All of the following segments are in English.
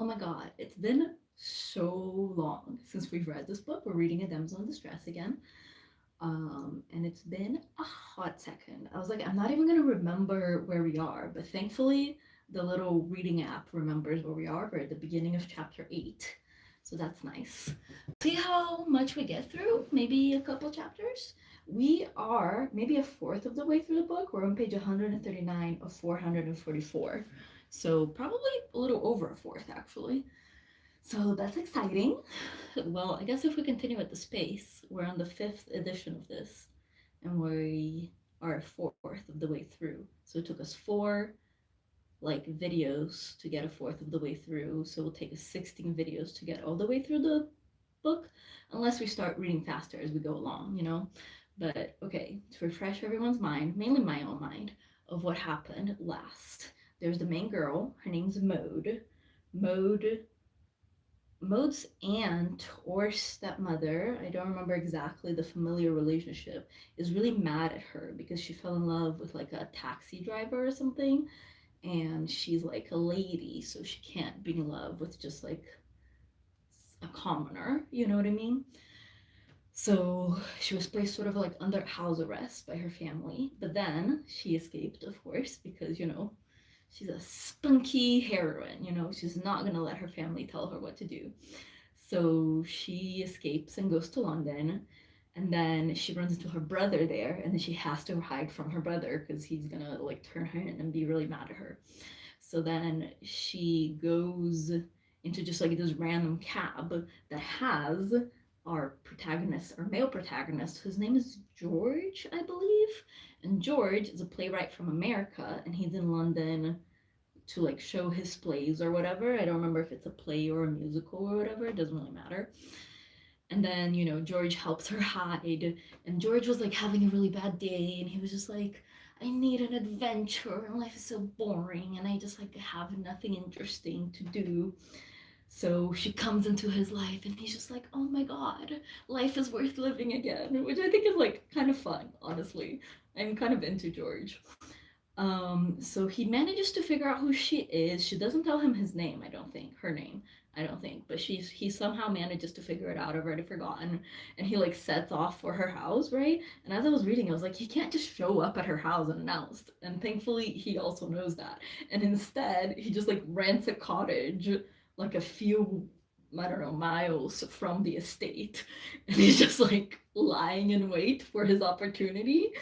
my god, it's been so long since we've read this book. We're reading A Damsel in Distress again. And it's been a hot second. I was like, I'm not even gonna remember where we are, but thankfully the little reading app remembers where we are. We're at the beginning of chapter 8. So that's nice. See how much we get through? Maybe a couple chapters? We are maybe a fourth of the way through the book. We're on page 139 of 444. So probably a little over a fourth, actually. So that's exciting. Well, I guess if we continue at the space, we're on the fifth edition of this, and we are a fourth of the way through. So it took us four videos to get a fourth of the way through. So it'll take us 16 videos to get all the way through the book, unless we start reading faster as we go along, you know? But okay, to refresh everyone's mind, mainly my own mind, of what happened last. There's the main girl, her name's Maud. Maud's aunt or stepmother, I don't remember exactly the familiar relationship, is really mad at her because she fell in love with like a taxi driver or something. And she's like a lady, so she can't be in love with just like a commoner, you know what I mean? So she was placed sort of like under house arrest by her family, but then she escaped, of course, because she's a spunky heroine, she's not gonna let her family tell her what to do. So she escapes and goes to London, and then she runs into her brother there, and then she has to hide from her brother because he's gonna like turn her in and be really mad at her. So then she goes into just like this random cab that has our male protagonist, whose name is George, I believe. And George is a playwright from America, and he's in London to like show his plays or whatever. I don't remember if it's a play or a musical or whatever, it doesn't really matter. And then, George helps her hide. And George was like having a really bad day, and he was just like, I need an adventure, and life is so boring, and I just like have nothing interesting to do. So she comes into his life, and he's just like, oh my god, life is worth living again, which I think is like kind of fun, honestly. I'm kind of into George. So he manages to figure out who she is. She doesn't tell him his name, I don't think, her name, I don't think, but he somehow manages to figure it out. I've already forgotten. And he like sets off for her house, right? And as I was reading, I was like, he can't just show up at her house unannounced. And thankfully, he also knows that. And instead, he just like rents a cottage like a few, I don't know, miles from the estate. And he's just like lying in wait for his opportunity,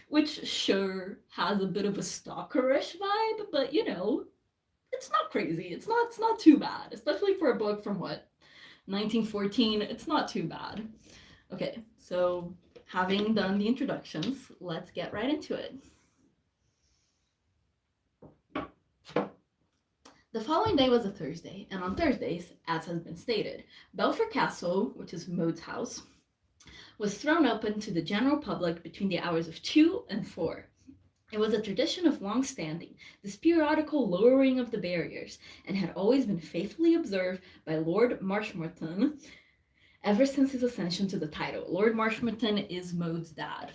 which sure has a bit of a stalkerish vibe, but it's not crazy. It's not too bad, especially for a book from what, 1914. It's not too bad. Okay, so having done the introductions, let's get right into it. The following day was a Thursday, and on Thursdays, as has been stated, Belpher Castle, which is Maud's house, was thrown open to the general public between the hours of 2 and 4. It was a tradition of long standing, this periodical lowering of the barriers, and had always been faithfully observed by Lord Marshmoreton ever since his ascension to the title. Lord Marshmoreton is Maud's dad.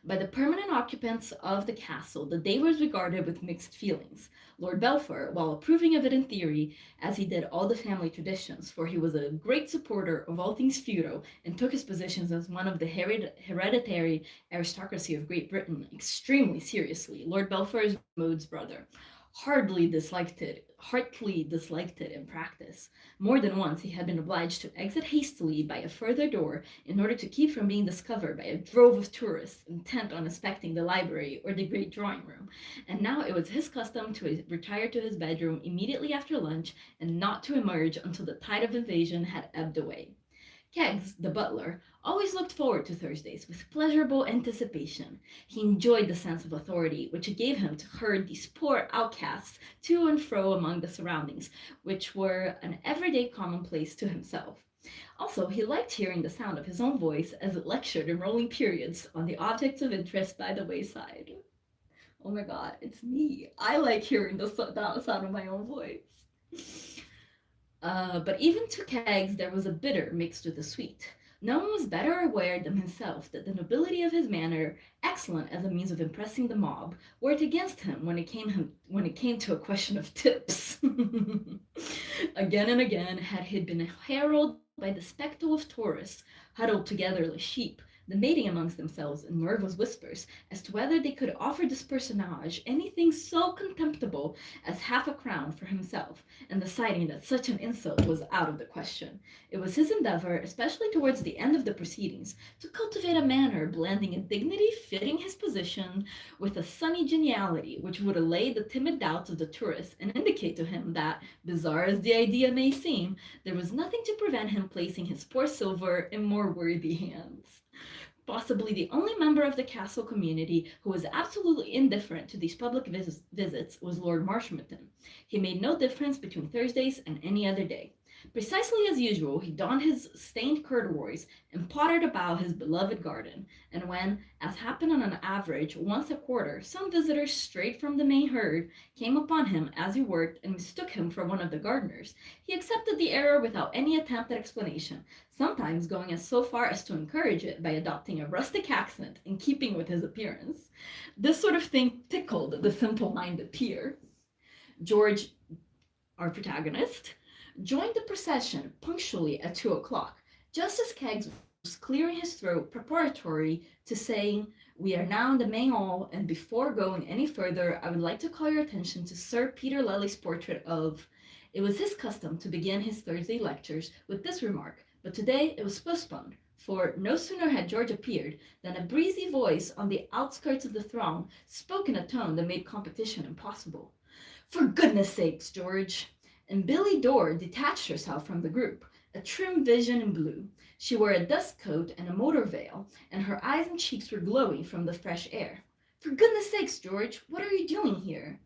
By the permanent occupants of the castle, the day was regarded with mixed feelings. Lord Belpher, while approving of it in theory, as he did all the family traditions, for he was a great supporter of all things feudal and took his positions as one of the hereditary aristocracy of Great Britain extremely seriously. Lord Belpher is Maud's brother. Heartily disliked it in practice. More than once he had been obliged to exit hastily by a further door in order to keep from being discovered by a drove of tourists intent on inspecting the library or the great drawing room. And now it was his custom to retire to his bedroom immediately after lunch and not to emerge until the tide of invasion had ebbed away. Keggs, the butler, always looked forward to Thursdays with pleasurable anticipation. He enjoyed the sense of authority which it gave him to herd these poor outcasts to and fro among the surroundings, which were an everyday commonplace to himself. Also, he liked hearing the sound of his own voice as it lectured in rolling periods on the objects of interest by the wayside. Oh my god, it's me. I like hearing the sound of my own voice. But even to Keggs there was a bitter mixed with a sweet. No one was better aware than himself that the nobility of his manner, excellent as a means of impressing the mob, worked against him when it came to a question of tips. Again and again had he been heralded by the spectacle of tourists, huddled together like sheep, debating amongst themselves in nervous whispers as to whether they could offer this personage anything so contemptible as half a crown for himself, and deciding that such an insult was out of the question. It was his endeavor, especially towards the end of the proceedings, to cultivate a manner blending a dignity fitting his position with a sunny geniality which would allay the timid doubts of the tourist and indicate to him that, bizarre as the idea may seem, there was nothing to prevent him placing his poor silver in more worthy hands. Possibly the only member of the castle community who was absolutely indifferent to these public visits was Lord Marshmoreton. He made no difference between Thursdays and any other day. Precisely as usual, he donned his stained corduroys and pottered about his beloved garden, and when, as happened on an average once a quarter, some visitors strayed from the main herd came upon him as he worked and mistook him for one of the gardeners, he accepted the error without any attempt at explanation, sometimes going as so far as to encourage it by adopting a rustic accent in keeping with his appearance. This sort of thing tickled the simple minded peer. George, our protagonist, joined the procession punctually at 2 o'clock, just as Keggs was clearing his throat preparatory to saying, "We are now in the main hall, and before going any further, I would like to call your attention to Sir Peter Lely's portrait of." It was his custom to begin his Thursday lectures with this remark, but today it was postponed, for no sooner had George appeared than a breezy voice on the outskirts of the throng spoke in a tone that made competition impossible. "For goodness sakes, George!" And Billy Dore detached herself from the group, a trim vision in blue. She wore a dust coat and a motor veil, and her eyes and cheeks were glowing from the fresh air. "For goodness sakes, George, what are you doing here?"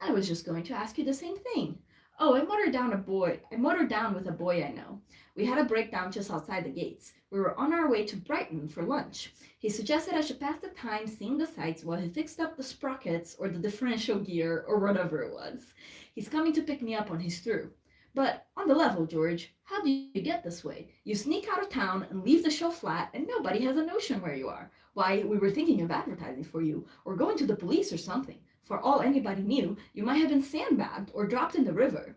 "I was just going to ask you the same thing." "Oh, I motored down with a boy I know. We had a breakdown just outside the gates. We were on our way to Brighton for lunch. He suggested I should pass the time seeing the sights while he fixed up the sprockets or the differential gear or whatever it was. He's coming to pick me up when he's through. But on the level, George, how do you get this way? You sneak out of town and leave the show flat, and nobody has a notion where you are. Why, we were thinking of advertising for you, or going to the police or something. For all anybody knew, you might have been sandbagged or dropped in the river."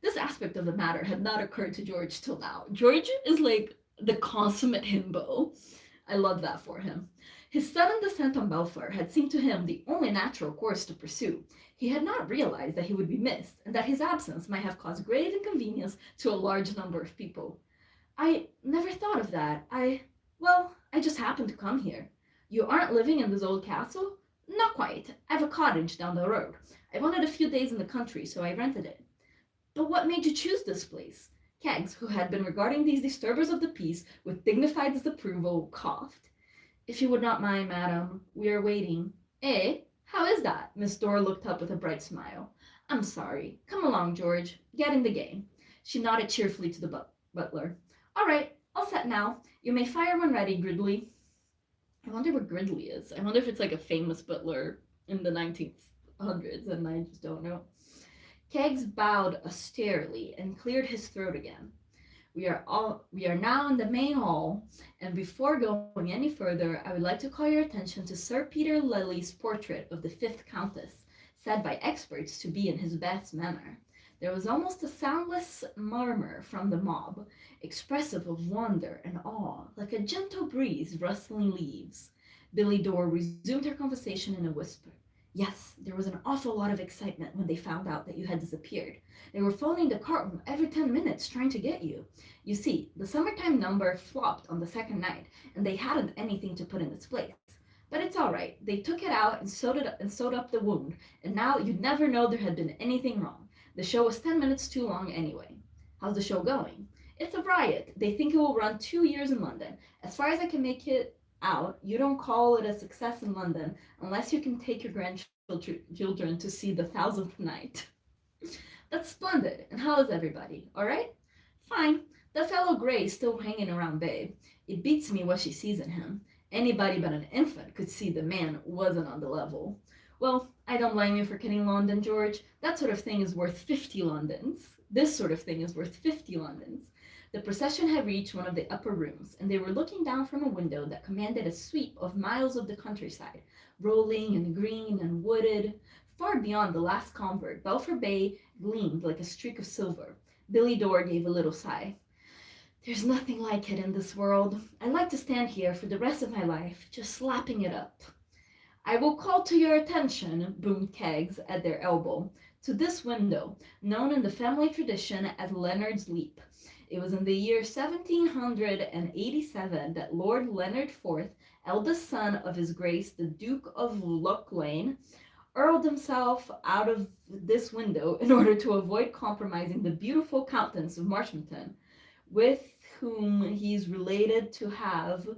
This aspect of the matter had not occurred to George till now. George is like the consummate himbo. I love that for him. His sudden descent on Belfair had seemed to him the only natural course to pursue. He had not realized that he would be missed, and that his absence might have caused grave inconvenience to a large number of people. "I never thought of that. I just happened to come here." "You aren't living in this old castle?" "Not quite. I've a cottage down the road. I wanted a few days in the country, so I rented it." "But what made you choose this place?" Keggs, who had been regarding these disturbers of the peace with dignified disapproval, coughed. "If you would not mind, madam, we are waiting." "Eh? How is that?" Miss Dore looked up with a bright smile. "I'm sorry. Come along, George. Get in the game." She nodded cheerfully to the butler. "All right, all set now. You may fire when ready, Gridley." I wonder what Gridley is. I wonder if it's like a famous butler in the 1900s, and I just don't know. Keggs bowed austerely and cleared his throat again. We are now in the main hall, and before going any further, I would like to call your attention to Sir Peter Lely's portrait of the fifth Countess, said by experts to be in his best manner. There was almost a soundless murmur from the mob, expressive of wonder and awe, like a gentle breeze rustling leaves. Billy Dore resumed her conversation in a whisper. "Yes, there was an awful lot of excitement when they found out that you had disappeared. They were phoning the carton every 10 minutes trying to get you. You see, the summertime number flopped on the second night, and they hadn't anything to put in its place. But it's all right. They took it out and sewed up the wound, and now you'd never know there had been anything wrong. The show was 10 minutes too long anyway." "How's the show going?" "It's a riot. They think it will run 2 years in London. As far as I can make it out, you don't call it a success in London unless you can take your grandchildren to see the 1000th night." "That's splendid. And how is everybody? All right?" "Fine. That fellow Gray's still hanging around Babe. It beats me what she sees in him. Anybody but an infant could see the man wasn't on the level." "Well, I don't blame you for kidding London, George. That sort of thing is worth 50 Londons. This sort of thing is worth 50 Londons. The procession had reached one of the upper rooms, and they were looking down from a window that commanded a sweep of miles of the countryside, rolling and green and wooded. Far beyond the last convert, Belfort Bay gleamed like a streak of silver. Billy Dore gave a little sigh. There's nothing like it in this world. I'd like to stand here for the rest of my life, just slapping it up. I will call to your attention, boomed Keggs at their elbow, to this window, known in the family tradition as Leonard's Leap. It was in the year 1787 that Lord Leonard Forth, eldest son of his Grace the Duke of Lochlane, hurled himself out of this window in order to avoid compromising the beautiful Countess of Marshmoreton, with whom he's related to have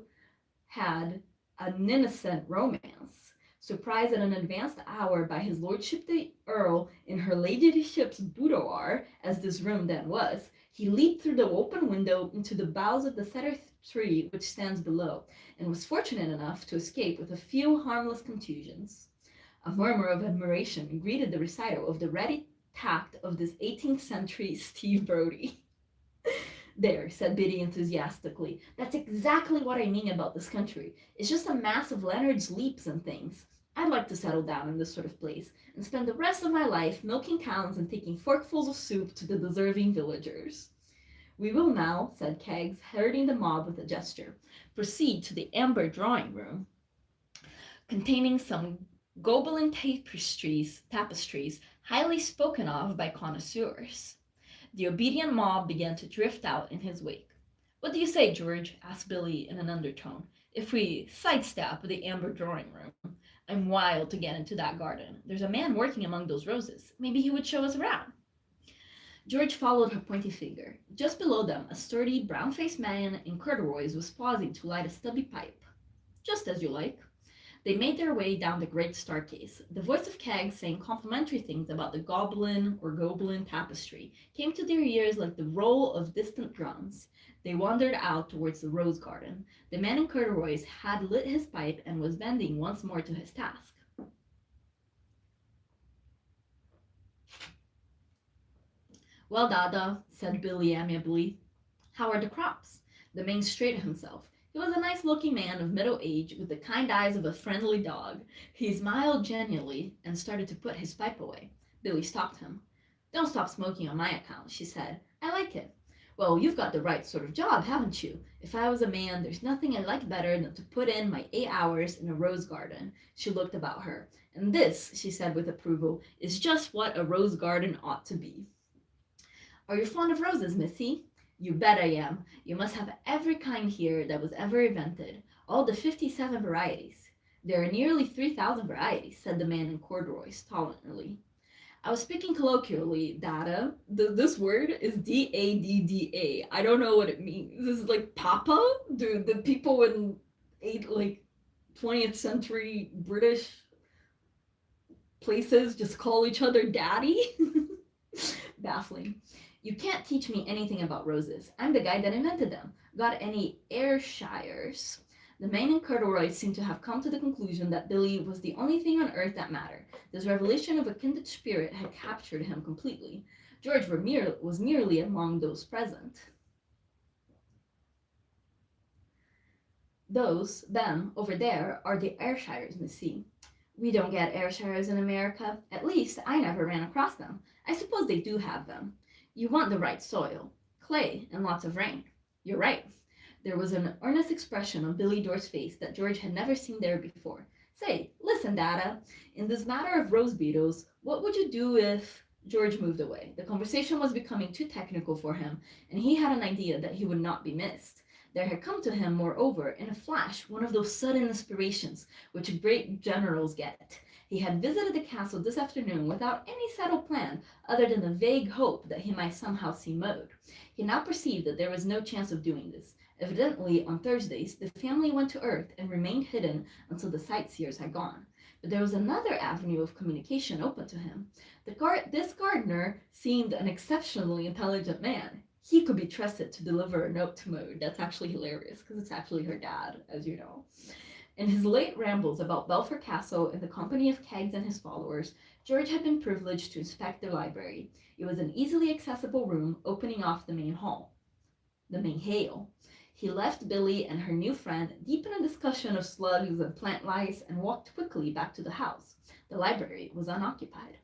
had an innocent romance. Surprised at an advanced hour by his lordship the Earl in her ladyship's boudoir, as this room then was, he leaped through the open window into the boughs of the cedar tree which stands below, and was fortunate enough to escape with a few harmless contusions. A murmur of admiration greeted the recital of the ready tact of this 18th century Steve Brodie. There, said Biddy enthusiastically. That's exactly what I mean about this country. It's just a mass of Leonard's Leaps and things. I'd like to settle down in this sort of place and spend the rest of my life milking cows and taking forkfuls of soup to the deserving villagers. We will now, said Keggs, herding the mob with a gesture, proceed to the amber drawing room, containing some Gobelin tapestries highly spoken of by connoisseurs. The obedient mob began to drift out in his wake. What do you say, George? Asked Billy in an undertone. If we sidestep the amber drawing room, I'm wild to get into that garden. There's a man working among those roses. Maybe he would show us around. George followed her pointy finger. Just below them, a sturdy, brown-faced man in corduroys was pausing to light a stubby pipe. Just as you like. They made their way down the great staircase. The voice of Keggs saying complimentary things about the Gobelin tapestry came to their ears like the roll of distant drums. They wandered out towards the rose garden. The man in corduroys had lit his pipe and was bending once more to his task. Well, Dada, said Billy amiably, how are the crops? The man straightened himself. He was a nice-looking man of middle age, with the kind eyes of a friendly dog. He smiled genially and started to put his pipe away. Billy stopped him. Don't stop smoking on my account, she said. I like it. Well, you've got the right sort of job, haven't you? If I was a man, there's nothing I like better than to put in my 8 hours in a rose garden. She looked about her. And this, she said with approval, is just what a rose garden ought to be. Are you fond of roses, missy? You bet I am. You must have every kind here that was ever invented. All the 57 varieties. There are nearly 3,000 varieties, said the man in corduroys tolerantly. I was speaking colloquially, Dada. This word is D-A-D-D-A. I don't know what it means. This is like Papa? Do the people in 20th century British places just call each other daddy? Baffling. You can't teach me anything about roses. I'm the guy that invented them. Got any Ayrshires? The man in corduroys seemed to have come to the conclusion that Billy was the only thing on earth that mattered. This revelation of a kindred spirit had captured him completely. George was merely among those present. Them, over there, are the Ayrshires, missy. We don't get Ayrshires in America. At least, I never ran across them. I suppose they do have them. You want the right soil, clay, and lots of rain. You're right. There was an earnest expression on Billy Dore's face that George had never seen there before. Say, listen, Dada. In this matter of rose beetles, what would you do if... George moved away. The conversation was becoming too technical for him, and he had an idea that he would not be missed. There had come to him, moreover, in a flash, one of those sudden inspirations which great generals get. He had visited the castle this afternoon without any settled plan other than the vague hope that he might somehow see Maud. He now perceived that there was no chance of doing this. Evidently, on Thursdays, the family went to earth and remained hidden until the sightseers had gone. But there was another avenue of communication open to him. This gardener seemed an exceptionally intelligent man. He could be trusted to deliver a note to Maud. That's actually hilarious, because it's actually her dad, as you know. In his late rambles about Belfort Castle in the company of Keggs and his followers, George had been privileged to inspect the library. It was an easily accessible room opening off the main hall. the main hail. He left Billy and her new friend deep in a discussion of slugs and plant lice and walked quickly back to the house. The library was unoccupied.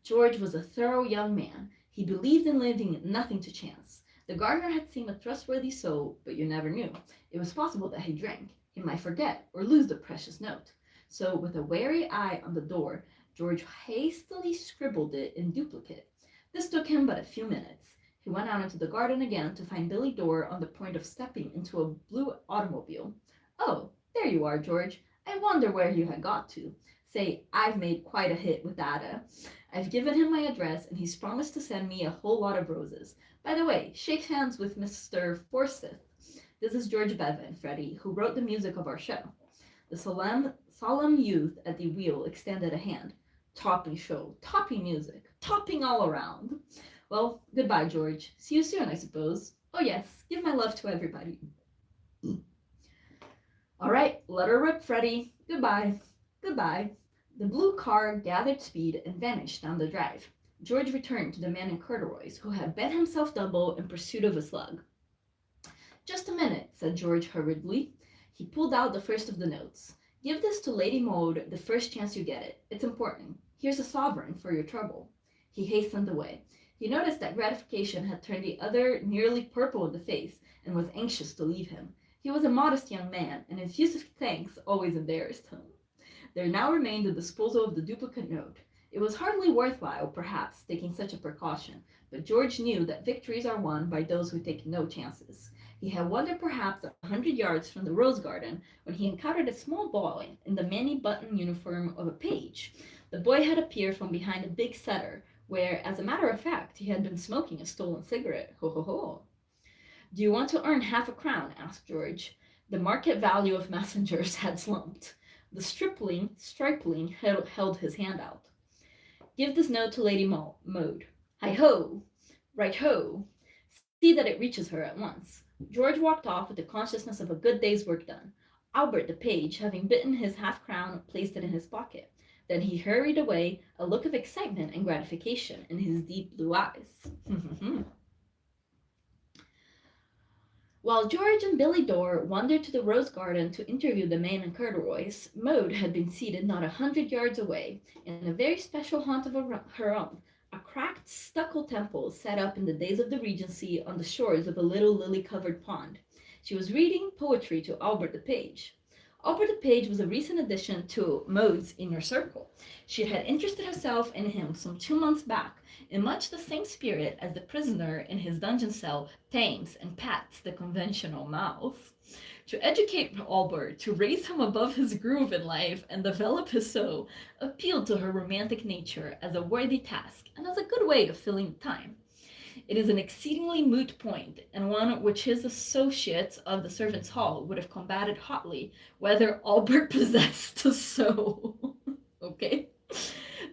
George was a thorough young man. He believed in leaving nothing to chance. The gardener had seemed a trustworthy soul, but you never knew. It was possible that he drank. He might forget or lose the precious note. So, with a wary eye on the door, George hastily scribbled it in duplicate. This took him but a few minutes. He went out into the garden again to find Billy Dore on the point of stepping into a blue automobile. Oh, there you are, George. I wonder where you had got to. Say, I've made quite a hit with Ada. I've given him my address, and he's promised to send me a whole lot of roses. By the way, shake hands with Mr. Forsyth. This is George Bevan, Freddie, who wrote the music of our show. The solemn youth at the wheel extended a hand. Topping show, topping music, topping all around. Well, goodbye, George. See you soon, I suppose. Oh, yes, give my love to everybody. All right, let her rip, Freddie. Goodbye. Goodbye. The blue car gathered speed and vanished down the drive. George returned to the man in corduroys, who had bent himself double in pursuit of a slug. Just a minute, said George hurriedly. He pulled out the first of the notes. Give this to Lady Maud the first chance you get it. It's important. Here's a sovereign for your trouble. He hastened away. He noticed that gratification had turned the other nearly purple in the face and was anxious to leave him. He was a modest young man, and effusive thanks always embarrassed him. There now remained the disposal of the duplicate note. It was hardly worthwhile, perhaps, taking such a precaution, but George knew that victories are won by those who take no chances. He had wandered perhaps 100 yards from the rose garden when he encountered a small boy in the many-button uniform of a page. The boy had appeared from behind a big setter, where, as a matter of fact, he had been smoking a stolen cigarette. Ho ho ho! Do you want to earn half a crown? Asked George. The market value of messengers had slumped. The stripling held his hand out. Give this note to Lady Maud. Hi-ho! Right-ho! See that it reaches her at once. George walked off with the consciousness of a good day's work done. Albert the page, having bitten his half-crown, placed it in his pocket. Then he hurried away, a look of excitement and gratification in his deep blue eyes. While George and Billy Dore wandered to the rose garden to interview the man in corduroys, Maud had been seated not 100 yards away, in a very special haunt of her own, a cracked stucco temple set up in the days of the Regency on the shores of a little lily-covered pond. She was reading poetry to Albert the page. Albert the page was a recent addition to Maud's inner circle. She had interested herself in him some 2 months back, in much the same spirit as the prisoner in his dungeon cell tames and pats the conventional mouse. To educate Albert, to raise him above his groove in life and develop his soul, appealed to her romantic nature as a worthy task and as a good way of filling time. It is an exceedingly moot point, and one which his associates of the servants' hall would have combated hotly, whether Albert possessed a soul. Okay?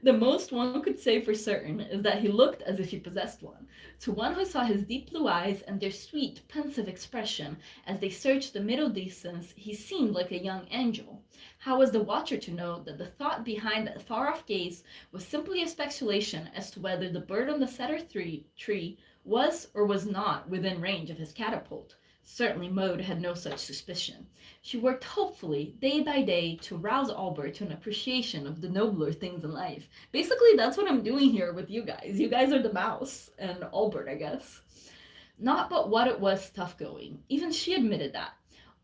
The most one could say for certain is that he looked as if he possessed one. To one who saw his deep blue eyes and their sweet, pensive expression as they searched the middle distance, he seemed like a young angel. How was the watcher to know that the thought behind that far-off gaze was simply a speculation as to whether the bird on the cedar tree was or was not within range of his catapult? Certainly Maud had no such suspicion. She worked hopefully, day by day, to rouse Albert to an appreciation of the nobler things in life. Basically, that's what I'm doing here with you guys. You guys are the mouse, and Albert, I guess. Not but what it was tough going. Even she admitted that.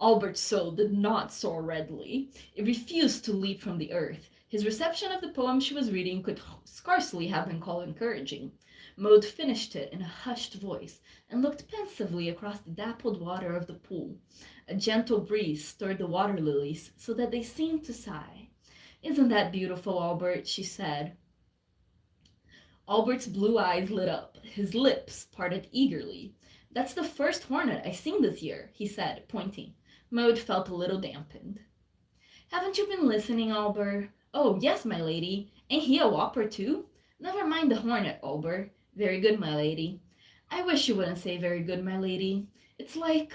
Albert's soul did not soar readily. It refused to leap from the earth. His reception of the poem she was reading could scarcely have been called encouraging. Maud finished it in a hushed voice, and looked pensively across the dappled water of the pool. A gentle breeze stirred the water lilies, so that they seemed to sigh. Isn't that beautiful, Albert? She said. Albert's blue eyes lit up. His lips parted eagerly. That's the first hornet I've seen this year, he said, pointing. Maud felt a little dampened. Haven't you been listening, Albert? Oh, yes, my lady. Ain't he a whopper, too? Never mind the hornet, Albert. Very good, my lady. I wish you wouldn't say very good, my lady. It's like...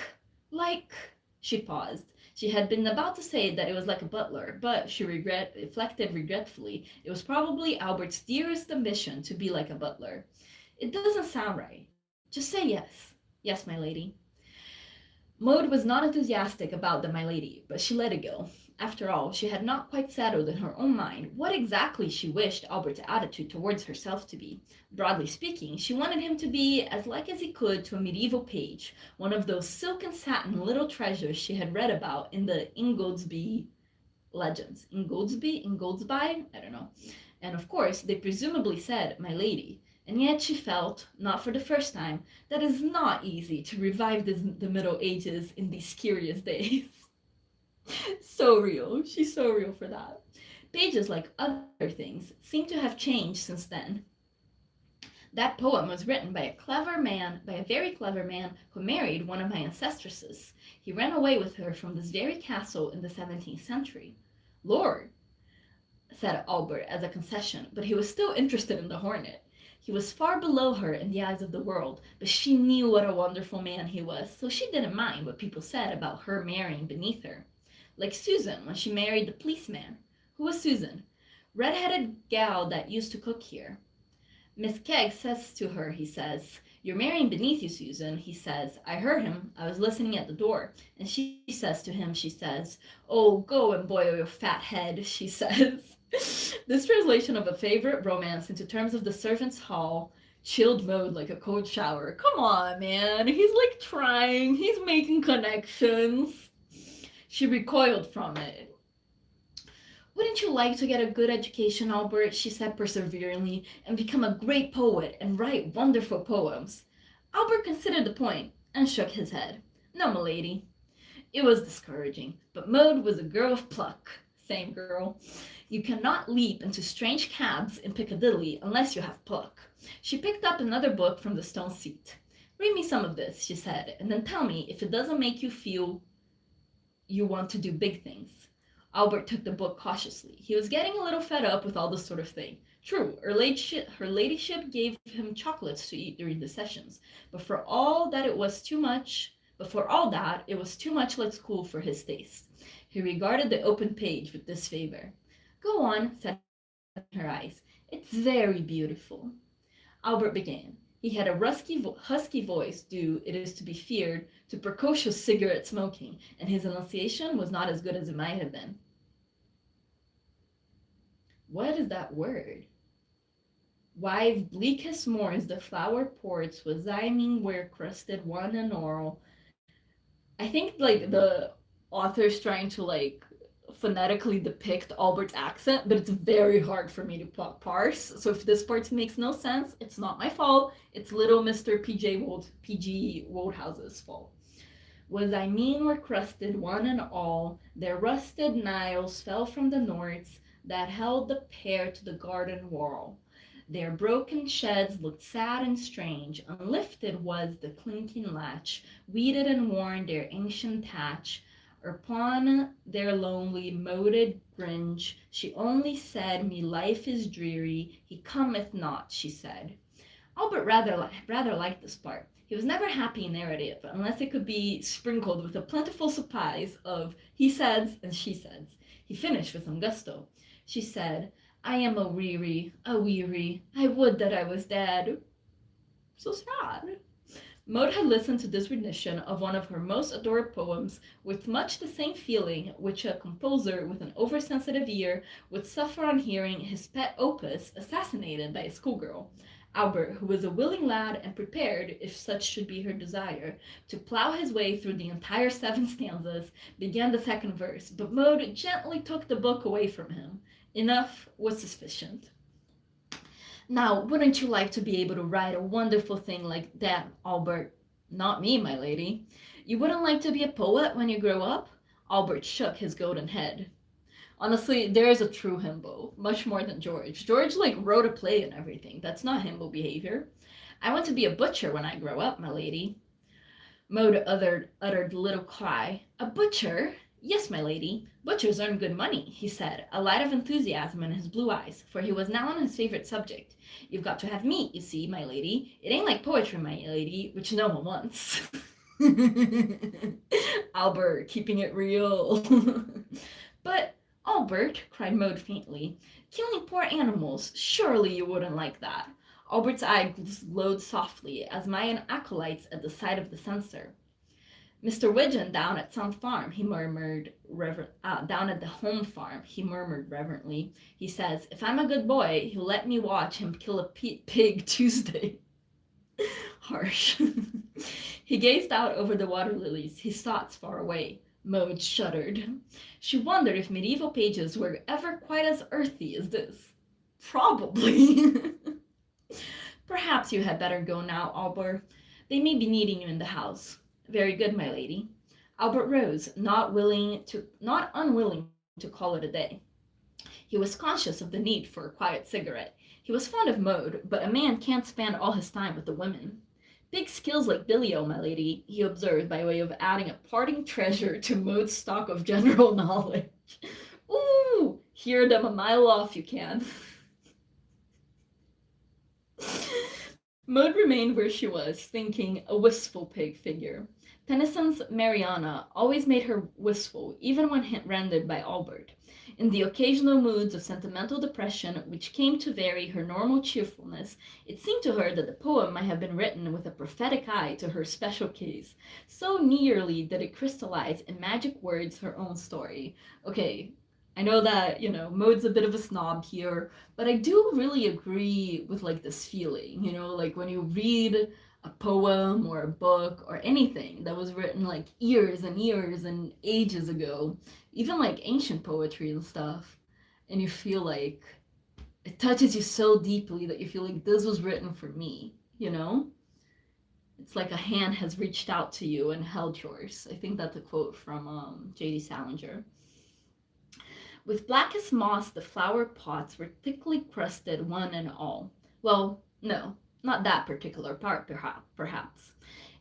She paused. She had been about to say that it was like a butler, but she reflected regretfully. It was probably Albert's dearest ambition to be like a butler. It doesn't sound right. Just say yes. Yes, my lady. Maud was not enthusiastic about the My Lady, but she let it go. After all, she had not quite settled in her own mind what exactly she wished Albert's attitude towards herself to be. Broadly speaking, she wanted him to be as like as he could to a medieval page, one of those silk and satin little treasures she had read about in the Ingoldsby legends. Ingoldsby? I don't know. And of course, they presumably said "my lady," and yet she felt, not for the first time, that it is not easy to revive the Middle Ages in these curious days. So real. She's so real for that. Pages, like other things, seem to have changed since then. That poem was written by a very clever man who married one of my ancestresses. He ran away with her from this very castle in the 17th century. Lord, said Albert as a concession, but he was still interested in the hornet. He was far below her in the eyes of the world, but she knew what a wonderful man he was, so she didn't mind what people said about her marrying beneath her. Like Susan when she married the policeman. Who was Susan? Red-headed gal that used to cook here. Miss Kegg says to her, he says, "You're marrying beneath you, Susan," he says. "I heard him. I was listening at the door." And she says to him, she says, "Oh, go and boil your fat head," she says. This translation of a favorite romance into terms of the servants' hall chilled Mode like a cold shower. Come on, man. He's like trying, he's making connections. She recoiled from it. "Wouldn't you like to get a good education, Albert," she said perseveringly, "and become a great poet and write wonderful poems?" Albert considered the point and shook his head. "No, m'lady." It was discouraging, but Maud was a girl of pluck. Same girl. You cannot leap into strange cabs in Piccadilly unless you have pluck. She picked up another book from the stone seat. "Read me some of this," she said, "and then tell me if it doesn't make you feel you want to do big things." Albert took the book cautiously. He was getting a little fed up with all this sort of thing. True, her ladyship gave him chocolates to eat during the sessions, but for all that, it was too much like school for his taste. He regarded the open page with disfavor. "Go on," said Maud, catching her eyes. "It's very beautiful." Albert began. He had a husky voice due, it is to be feared, to precocious cigarette smoking, and his enunciation was not as good as it might have been. What is that word? "Why bleakest moors the flower ports with zyme where crusted one and all." I think like the author's trying to like phonetically depict Albert's accent, but it's very hard for me to parse. So if this part makes no sense, it's not my fault. It's little Mr. PG Woldhouse's fault. "Was I mean were crusted one and all, their rusted niles fell from the norts that held the pair to the garden wall. Their broken sheds looked sad and strange, unlifted was the clinking latch, weeded and worn their ancient thatch, upon their lonely moated gringe, she only said, Me life is dreary, he cometh not, she said." Albert rather liked this part. He was never happy in narrative unless it could be sprinkled with a plentiful surprise of he says and she says. He finished with some gusto. She said, "I am a weary, I would that I was dead." So sad. Maud had listened to this rendition of one of her most adored poems with much the same feeling which a composer with an oversensitive ear would suffer on hearing his pet opus assassinated by a schoolgirl. Albert, who was a willing lad and prepared, if such should be her desire, to plough his way through the entire 7 stanzas, began the second verse, but Maud gently took the book away from him. Enough was sufficient. "Now, wouldn't you like to be able to write a wonderful thing like that, Albert?" "Not me, my lady." "You wouldn't like to be a poet when you grow up?" Albert shook his golden head. Honestly, there is a true himbo, much more than George. George, like, wrote a play and everything. That's not himbo behavior. "I want to be a butcher when I grow up, my lady." Maud uttered a little cry. "A butcher?" "Yes, my lady. Butchers earn good money," he said, a light of enthusiasm in his blue eyes, for he was now on his favorite subject. "You've got to have meat, you see, my lady. It ain't like poetry, my lady, which no one wants." Albert, keeping it real. "But, Albert," cried Maud faintly, "killing poor animals, surely you wouldn't like that." Albert's eyes glowed softly as my acolytes at the sight of the censor. Mr. Widgeon down at some farm, he murmured, down at the home farm, he murmured reverently. He says, if I'm a good boy, he'll let me watch him kill a pig Tuesday. Harsh. He gazed out over the water lilies, his thoughts far away. Maud shuddered. She wondered if medieval pages were ever quite as earthy as this. Probably. Perhaps you had better go now, Albert. They may be needing you in the house. Very good, my lady. Albert rose, not unwilling to call it a day. He was conscious of the need for a quiet cigarette. He was fond of Maud, but a man can't spend all his time with the women. Big skills like Billy-o, my lady, he observed by way of adding a parting treasure to Maud's stock of general knowledge. Ooh, hear them a mile off you can. Maud remained where she was, thinking, a wistful pig figure. Tennyson's Mariana always made her wistful, even when rendered by Albert. In the occasional moods of sentimental depression which came to vary her normal cheerfulness, it seemed to her that the poem might have been written with a prophetic eye to her special case. So nearly did it crystallize in magic words her own story. Okay, I know that, Maud's a bit of a snob here, but I do really agree with like this feeling, like when you read a poem or a book or anything that was written like years and years and ages ago, even like ancient poetry and stuff, and you feel like it touches you so deeply that you feel like this was written for me. It's like a hand has reached out to you and held yours. I think that's a quote from J.D. Salinger. With blackest moss the flower pots were thickly crusted one and all. Well, no, not that particular part, perhaps.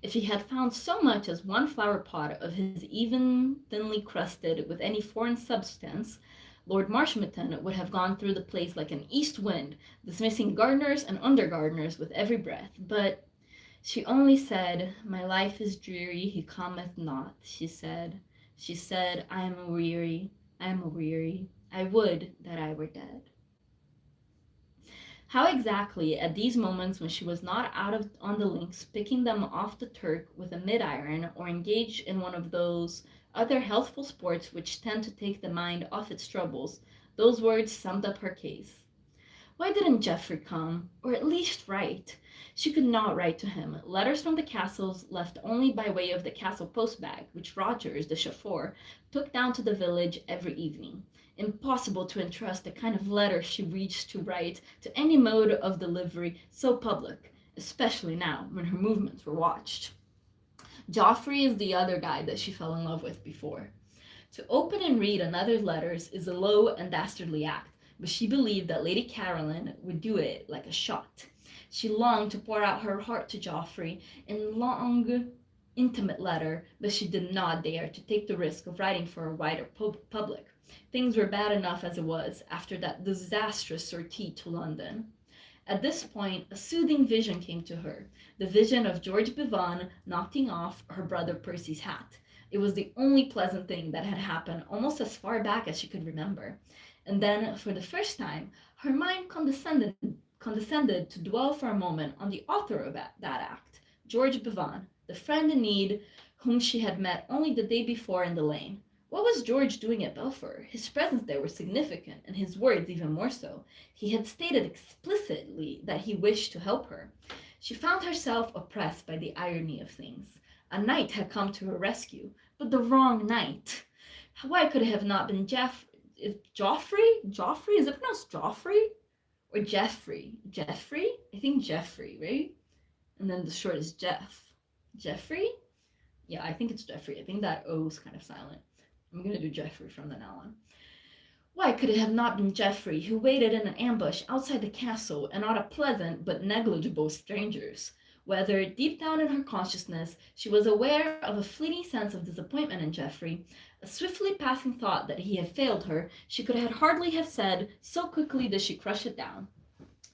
If he had found so much as one flower pot of his even thinly crusted with any foreign substance, Lord Marshmoreton would have gone through the place like an east wind, dismissing gardeners and under gardeners with every breath. But she only said, my life is dreary, he cometh not, she said. She said, I am weary, I would that I were dead. How exactly, at these moments when she was not on the links, picking them off the Turk with a mid-iron, or engaged in one of those other healthful sports which tend to take the mind off its troubles, those words summed up her case. Why didn't Geoffrey come, or at least write? She could not write to him. Letters from the castles left only by way of the castle post-bag, which Rogers, the chauffeur, took down to the village every evening. Impossible to entrust the kind of letter she reached to write to any mode of delivery so public, especially now when her movements were watched. Joffrey is the other guy that she fell in love with before. To open and read another's letters is a low and dastardly act, but she believed that Lady Caroline would do it like a shot. She longed to pour out her heart to Joffrey in long, intimate letter, but she did not dare to take the risk of writing for a wider public. Things were bad enough as it was after that disastrous sortie to London. At this point, a soothing vision came to her, the vision of George Bevan knocking off her brother Percy's hat. It was the only pleasant thing that had happened almost as far back as she could remember. And then, for the first time, her mind condescended to dwell for a moment on the author of that act, George Bevan, the friend in need whom she had met only the day before in the lane. What was George doing at Belpher? His presence there was significant, and his words even more so. He had stated explicitly that he wished to help her. She found herself oppressed by the irony of things. A knight had come to her rescue, but the wrong knight. Why could it have not been Joffrey? Joffrey? Is it pronounced Joffrey? Or Jeffrey? Jeffrey? I think Jeffrey, right? And then the short is Jeff. Jeffrey? Yeah, I think it's Jeffrey. I think that O is kind of silent. I'm going to do Jeffrey from then on. Why could it have not been Geoffrey who waited in an ambush outside the castle and not a pleasant but negligible strangers? Whether, deep down in her consciousness, she was aware of a fleeting sense of disappointment in Geoffrey, a swiftly passing thought that he had failed her, she could hardly have said, so quickly did she crush it down.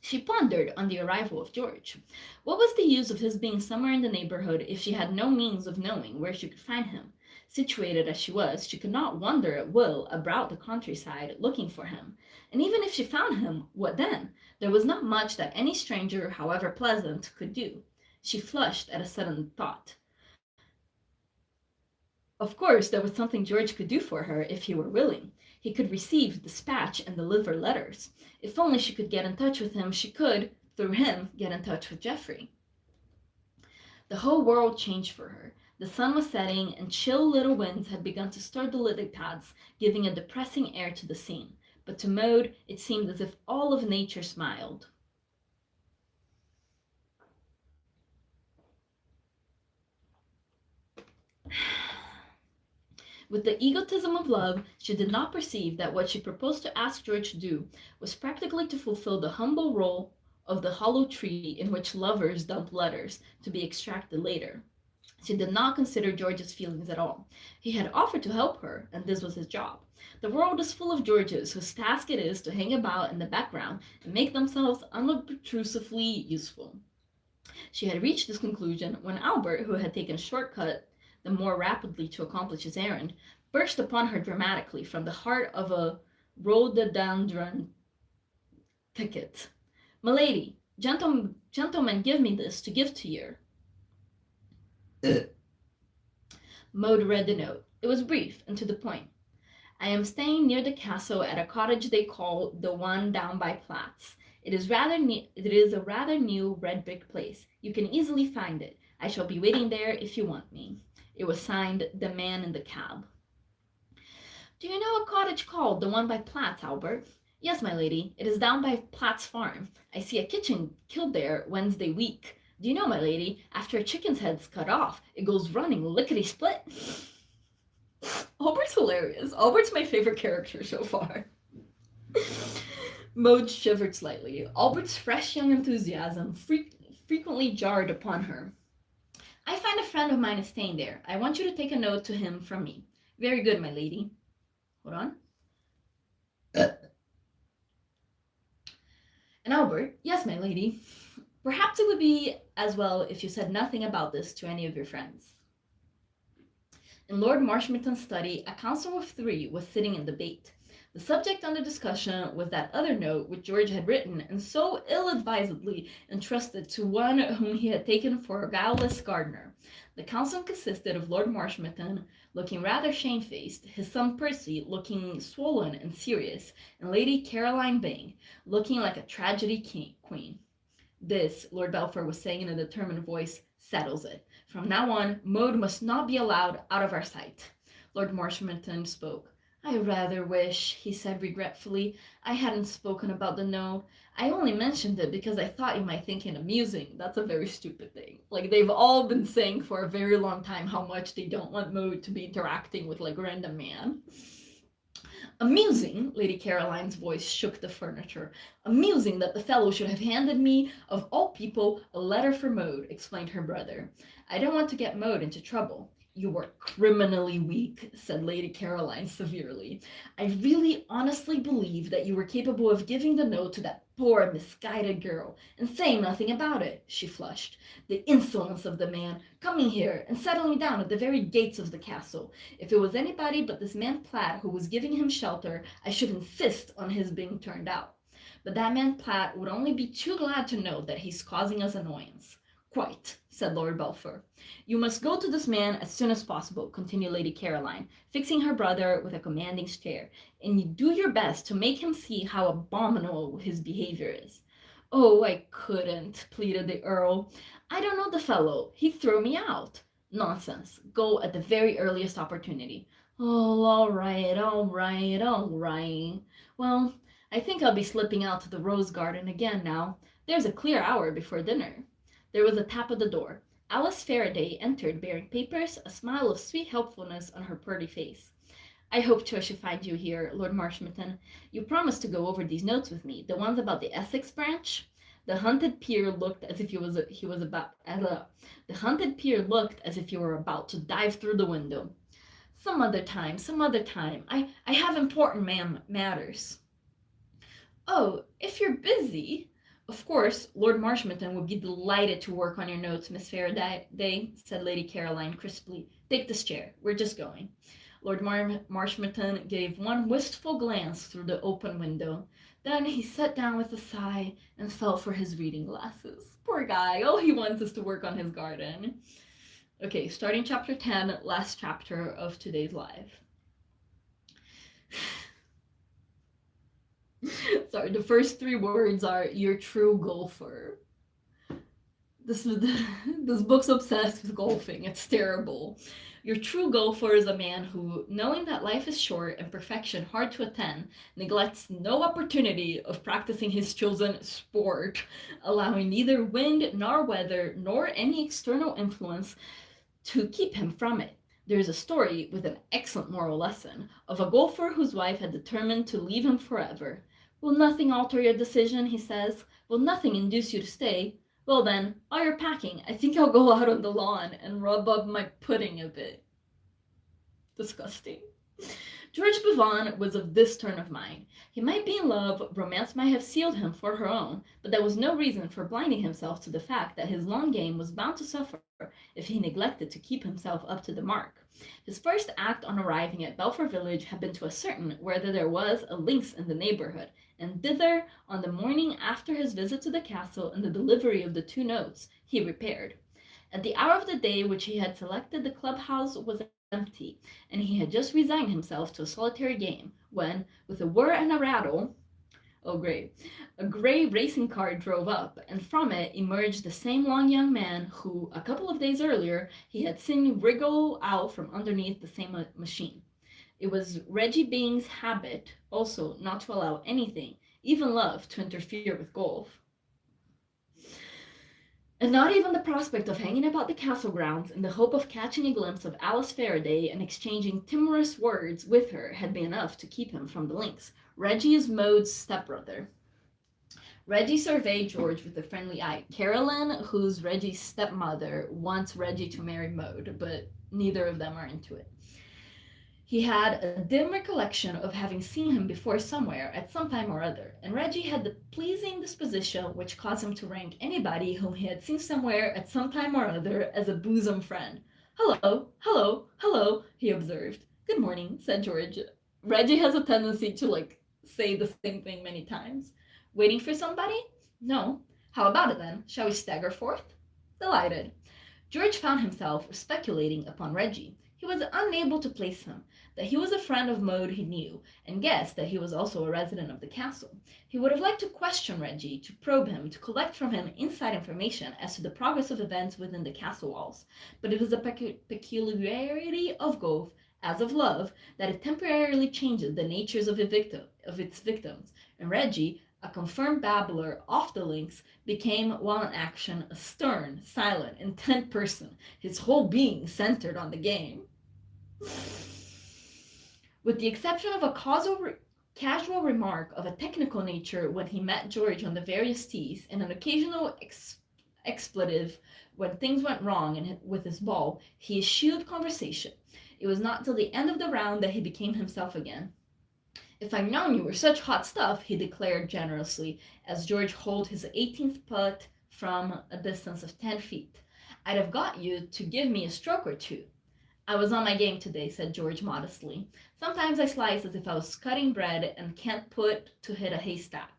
She pondered on the arrival of George. What was the use of his being somewhere in the neighborhood if she had no means of knowing where she could find him? Situated as she was, she could not wander at will about the countryside looking for him. And even if she found him, what then? There was not much that any stranger, however pleasant, could do. She flushed at a sudden thought. Of course, there was something George could do for her if he were willing. He could receive, dispatch, and deliver letters. If only she could get in touch with him, she could, through him, get in touch with Geoffrey. The whole world changed for her. The sun was setting, and chill little winds had begun to stir the lily pads, giving a depressing air to the scene. But to Maud, it seemed as if all of nature smiled. With the egotism of love, she did not perceive that what she proposed to ask George to do was practically to fulfill the humble role of the hollow tree in which lovers dump letters to be extracted later. She did not consider George's feelings at all. He had offered to help her, and this was his job. The world is full of Georges whose task it is to hang about in the background and make themselves unobtrusively useful. She had reached this conclusion when Albert, who had taken a shortcut the more rapidly to accomplish his errand, burst upon her dramatically from the heart of a rhododendron thicket. "Milady, gentlemen give me this to give to you." Maud read the note. It was brief and to the point. "I am staying near the castle at a cottage they call the one down by Platts. It is a rather new red brick place. You can easily find it. I shall be waiting there if you want me." It was signed "The Man in the Cab." "Do you know a cottage called the one by Platts, Albert?" "Yes, my lady. It is down by Platt's farm. I see a kitchen killed there Wednesday week. Do you know, my lady, after a chicken's head's cut off, it goes running lickety-split." Albert's hilarious. Albert's my favorite character so far. Maud shivered slightly. Albert's fresh young enthusiasm frequently jarred upon her. "I find a friend of mine is staying there. I want you to take a note to him from me." "Very good, my lady." Hold on. And Albert, "Yes, my lady. Perhaps it would be as well if you said nothing about this to any of your friends." In Lord Marshmoreton's study, a council of three was sitting in debate. The subject under discussion was that other note which George had written and so ill-advisedly entrusted to one whom he had taken for a guileless gardener. The council consisted of Lord Marshmoreton, looking rather shamefaced, his son Percy looking swollen and serious, and Lady Caroline Byng looking like a tragedy queen. "This," Lord Belpher was saying in a determined voice, "settles it. From now on, Maud must not be allowed out of our sight." Lord Marshmoreton spoke. "I rather wish," he said regretfully, "I hadn't spoken about the note. I only mentioned it because I thought you might think it amusing. That's a very stupid thing. Like, they've all been saying for a very long time how much they don't want Maud to be interacting with, like, random man." "Amusing!" Lady Caroline's voice shook the furniture. "Amusing that the fellow should have handed me, of all people, a letter for Maud," explained her brother. "I don't want to get Maud into trouble." "You were criminally weak," said Lady Caroline severely. "I really honestly believe that you were capable of giving the note to that poor misguided girl, and saying nothing about it." She flushed. "The insolence of the man, coming here and settling down at the very gates of the castle. If it was anybody but this man Platt who was giving him shelter, I should insist on his being turned out. But that man Platt would only be too glad to know that he's causing us annoyance." "Quite," said Lord Belpher. "You must go to this man as soon as possible," continued Lady Caroline, fixing her brother with a commanding stare, "and you do your best to make him see how abominable his behavior is." "Oh, I couldn't," pleaded the Earl. "I don't know the fellow. He'd throw me out." "Nonsense. Go at the very earliest opportunity." "Oh, all right, all right, all right. Well, I think I'll be slipping out to the rose garden again now. There's a clear hour before dinner." There was a tap at the door. Alice Faraday entered bearing papers, a smile of sweet helpfulness on her pretty face. "I hoped I should find you here, Lord Marshmoreton. You promised to go over these notes with me, the ones about the Essex branch." The hunted peer looked as if he was about the hunted peer looked as if he were about to dive through the window. Some other time, some other time. I have important matters." "Oh, if you're busy—" "Of course, Lord Marshmoreton would be delighted to work on your notes, Miss Faraday," said Lady Caroline crisply. "Take this chair. We're just going." Lord Marshmoreton gave one wistful glance through the open window. Then he sat down with a sigh and felt for his reading glasses. Poor guy, all he wants is to work on his garden. Okay, starting chapter 10, last chapter of today's live. Sorry, the first three words are "your true golfer." This this book's obsessed with golfing. It's terrible. Your true golfer is a man who, knowing that life is short and perfection hard to attain, neglects no opportunity of practicing his chosen sport, allowing neither wind nor weather nor any external influence to keep him from it. There is a story with an excellent moral lesson of a golfer whose wife had determined to leave him forever. Will nothing alter your decision? He says. Will nothing induce you to stay? Well then, while you're packing, I think I'll go out on the lawn and rub up my pudding a bit. Disgusting. George Bevan was of this turn of mind. He might be in love, romance might have sealed him for her own, but that was no reason for blinding himself to the fact that his long game was bound to suffer if he neglected to keep himself up to the mark. His first act on arriving at Belfour village had been to ascertain whether there was a links in the neighbourhood, and thither, on the morning after his visit to the castle and the delivery of the 2 notes, he repaired. At the hour of the day which he had selected, the clubhouse was empty, and he had just resigned himself to a solitary game, when, with a whir and a rattle, oh great, a grey racing car drove up, and from it emerged the same long young man who, a couple of days earlier, he had seen wriggle out from underneath the same machine. It was Reggie Byng's habit also not to allow anything, even love, to interfere with golf. And not even the prospect of hanging about the castle grounds in the hope of catching a glimpse of Alice Faraday and exchanging timorous words with her had been enough to keep him from the links. Reggie is Maude's stepbrother. Reggie surveyed George with a friendly eye. Carolyn, who's Reggie's stepmother, wants Reggie to marry Maude, but neither of them are into it. He had a dim recollection of having seen him before somewhere at some time or other, and Reggie had the pleasing disposition which caused him to rank anybody whom he had seen somewhere at some time or other as a bosom friend. Hello, hello, hello, he observed. Good morning, said George. Reggie has a tendency to say the same thing many times. Waiting for somebody? No. How about it then? Shall we stagger forth? Delighted. George found himself speculating upon Reggie. He was unable to place him. That he was a friend of Maude he knew, and guessed that he was also a resident of the castle. He would have liked to question Reggie, to probe him, to collect from him inside information as to the progress of events within the castle walls. But it is a peculiarity of golf, as of love, that it temporarily changes the natures of its victims, and Reggie, a confirmed babbler off the links, became, while in action, a stern, silent, intent person, his whole being centered on the game. With the exception of a casual remark of a technical nature when he met George on the various tees, and an occasional expletive when things went wrong with his ball, he eschewed conversation. It was not till the end of the round that he became himself again. If I'd known you were such hot stuff, he declared generously, as George holed his 18th putt from a distance of 10 feet, I'd have got you to give me a stroke or two. I was on my game today, said George modestly. Sometimes I slice as if I was cutting bread and can't put to hit a haystack.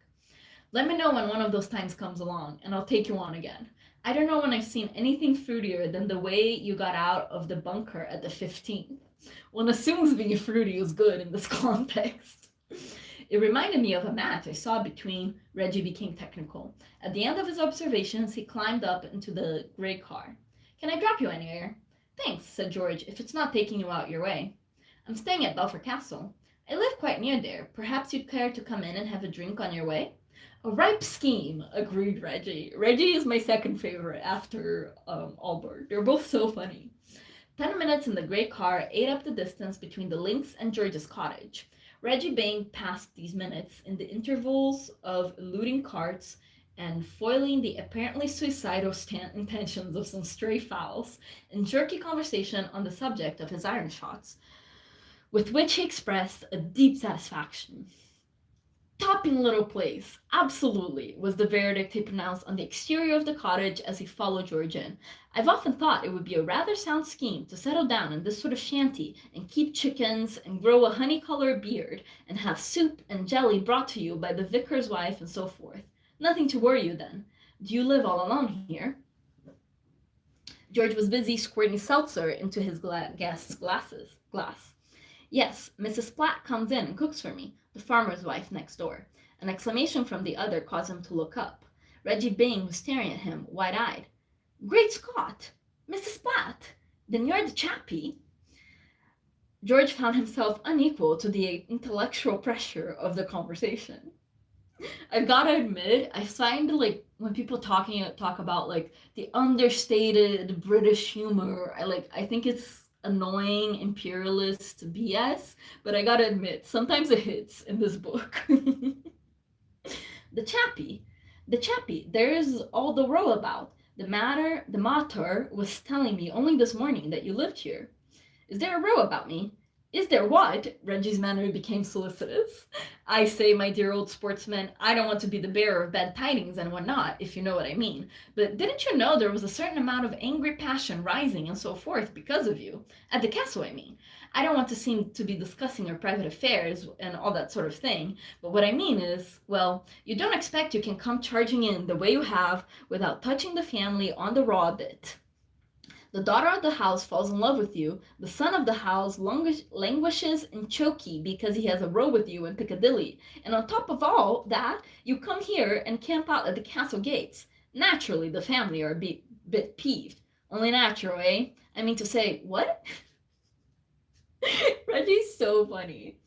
Let me know when one of those times comes along, and I'll take you on again. I don't know when I've seen anything fruitier than the way you got out of the bunker at the 15th. One assumes being fruity is good in this context. It reminded me of a match I saw between. Reggie became technical. At the end of his observations, he climbed up into the gray car. Can I drop you anywhere? Thanks, said George, if it's not taking you out your way. I'm staying at Belfour Castle. I live quite near there. Perhaps you'd care to come in and have a drink on your way? A ripe scheme, agreed Reggie. Reggie is my second favorite after Albert. They're both so funny. 10 minutes in the grey car ate up the distance between the links and George's cottage. Reggie Byng passed these minutes in the intervals of eluding carts and foiling the apparently suicidal intentions of some stray fowls, in jerky conversation on the subject of his iron shots, with which he expressed a deep satisfaction. Topping little place, absolutely, was the verdict he pronounced on the exterior of the cottage as he followed George in. I've often thought it would be a rather sound scheme to settle down in this sort of shanty and keep chickens and grow a honey-colored beard and have soup and jelly brought to you by the vicar's wife and so forth. Nothing to worry you then. Do you live all alone here? George was busy squirting seltzer into his guest's glass. Yes, Mrs. Platt comes in and cooks for me, the farmer's wife next door. An exclamation from the other caused him to look up. Reggie Byng was staring at him, wide-eyed. Great Scott! Mrs. Platt! Then you're the chappie. George found himself unequal to the intellectual pressure of the conversation. I've gotta admit, I find like when people talk about like the understated British humor, I think it's annoying imperialist BS, but I gotta admit, sometimes it hits in this book. the chappie, the chappie, there's all the row about. The mater was telling me only this morning that you lived here. Is there a row about me? Is there what? Reggie's manner became solicitous. I say, my dear old sportsman, I don't want to be the bearer of bad tidings and whatnot, if you know what I mean. But didn't you know there was a certain amount of angry passion rising and so forth because of you? At the castle, I mean. I don't want to seem to be discussing your private affairs and all that sort of thing, but what I mean is, well, you don't expect you can come charging in the way you have without touching the family on the raw bit. The daughter of the house falls in love with you. The son of the house languishes in Chokey because he has a row with you in Piccadilly. And on top of all that, you come here and camp out at the castle gates. Naturally, the family are a bit peeved. Only natural, eh? I mean to say, what? Reggie's so funny.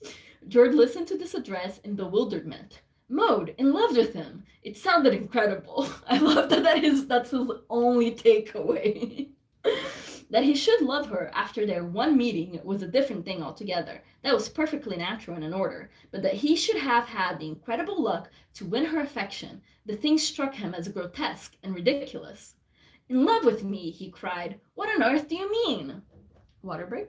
George listened to this address in bewilderment. Maud, in love with him. It sounded incredible. I love that's his only takeaway. That he should love her after their one meeting was a different thing altogether. That was perfectly natural and in order. But that he should have had the incredible luck to win her affection, the thing struck him as grotesque and ridiculous. In love with me, he cried. What on earth do you mean? Water break?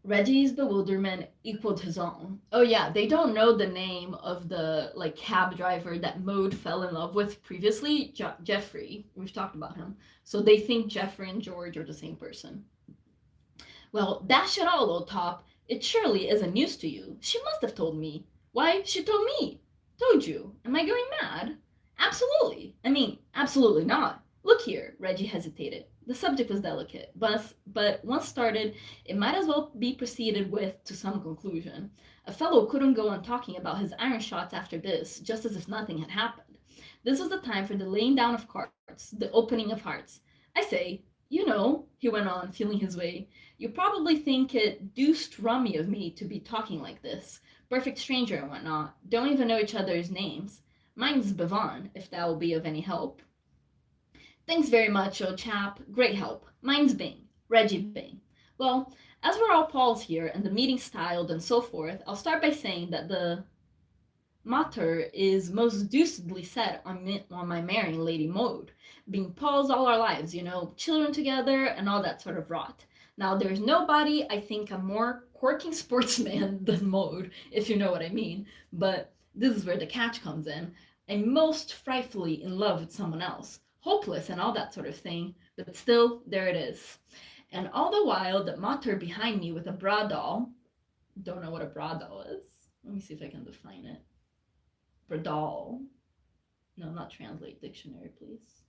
Reggie's bewilderment equaled his own. Oh yeah, they don't know the name of the like cab driver that Maud fell in love with previously, Jeffrey. We've talked about him. So they think Jeffrey and George are the same person. Well, dash it all, old top. It surely isn't news to you. She must have told me. Why, she told me. Told you. Am I going mad? Absolutely. I mean, absolutely not. Look here, Reggie hesitated. The subject was delicate, but once started, it might as well be proceeded with to some conclusion. A fellow couldn't go on talking about his iron shots after this, just as if nothing had happened. This was the time for the laying down of cards, the opening of hearts. I say, you know, he went on, feeling his way, you probably think it deuced rummy of me to be talking like this. Perfect stranger and whatnot. Don't even know each other's names. Mine's Bevan, if that will be of any help. Thanks very much, old chap. Great help. Mine's Byng. Reggie Byng. Well, as we're all Pauls here and the meeting styled and so forth, I'll start by saying that the mater is most deucedly set on my marrying Lady Maud. Being Pauls all our lives, you know, children together and all that sort of rot. Now, there's nobody, I think, a more quirking sportsman than Maud, if you know what I mean, but this is where the catch comes in. I'm most frightfully in love with someone else. Hopeless and all that sort of thing, but still, there it is. And all the while, the mater behind me with a bradal, don't know what a bradal is. Let me see if I can define it. Bradal. No, not translate dictionary, please.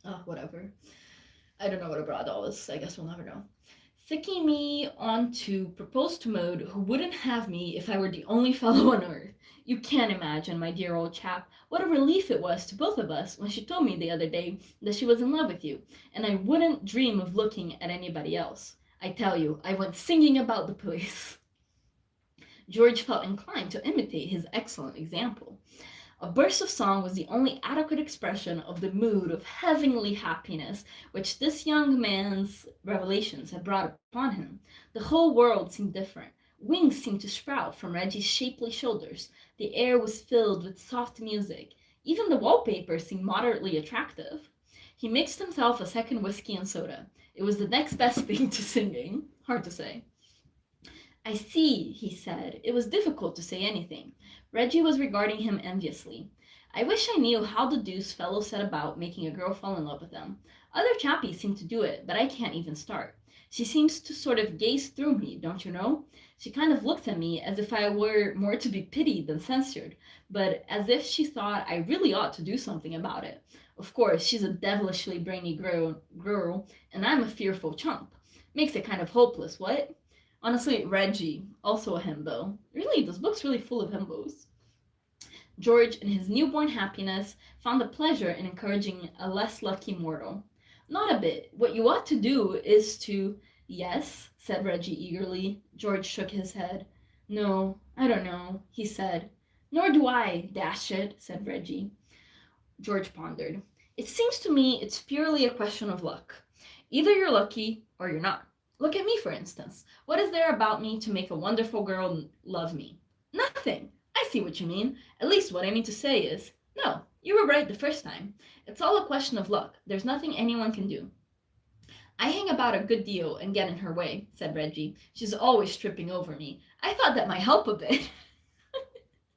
Oh, whatever. I don't know what a bradal is. I guess we'll never know. Sicking me on to propose to Maud, who wouldn't have me if I were the only fellow on earth. You can't imagine, my dear old chap, what a relief it was to both of us when she told me the other day that she was in love with you, and I wouldn't dream of looking at anybody else. I tell you, I went singing about the place. George felt inclined to imitate his excellent example. A burst of song was the only adequate expression of the mood of heavenly happiness which this young man's revelations had brought upon him. The whole world seemed different. Wings seemed to sprout from Reggie's shapely shoulders. The air was filled with soft music. Even the wallpaper seemed moderately attractive. He mixed himself a second whiskey and soda. It was the next best thing to singing. Hard to say. I see, he said. It was difficult to say anything. Reggie was regarding him enviously. I wish I knew how the deuce fellows set about making a girl fall in love with them. Other chappies seem to do it, but I can't even start. She seems to sort of gaze through me, don't you know? She kind of looks at me as if I were more to be pitied than censured, but as if she thought I really ought to do something about it. Of course, she's a devilishly brainy girl, and I'm a fearful chump. Makes it kind of hopeless, what? Honestly, Reggie, also a himbo. Really, this book's really full of himbos. George, in his newborn happiness, found a pleasure in encouraging a less lucky mortal. Not a bit. What you ought to do is to. Yes, said Reggie eagerly. George shook his head. No, I don't know, he said. Nor do I, dash it, said Reggie. George pondered. It seems to me it's purely a question of luck. Either you're lucky or you're not. Look at me, for instance. What is there about me to make a wonderful girl love me? Nothing. I see what you mean. At least what I mean to say is, no, you were right the first time. It's all a question of luck. There's nothing anyone can do. I hang about a good deal and get in her way, said Reggie. She's always tripping over me. I thought that might help a bit.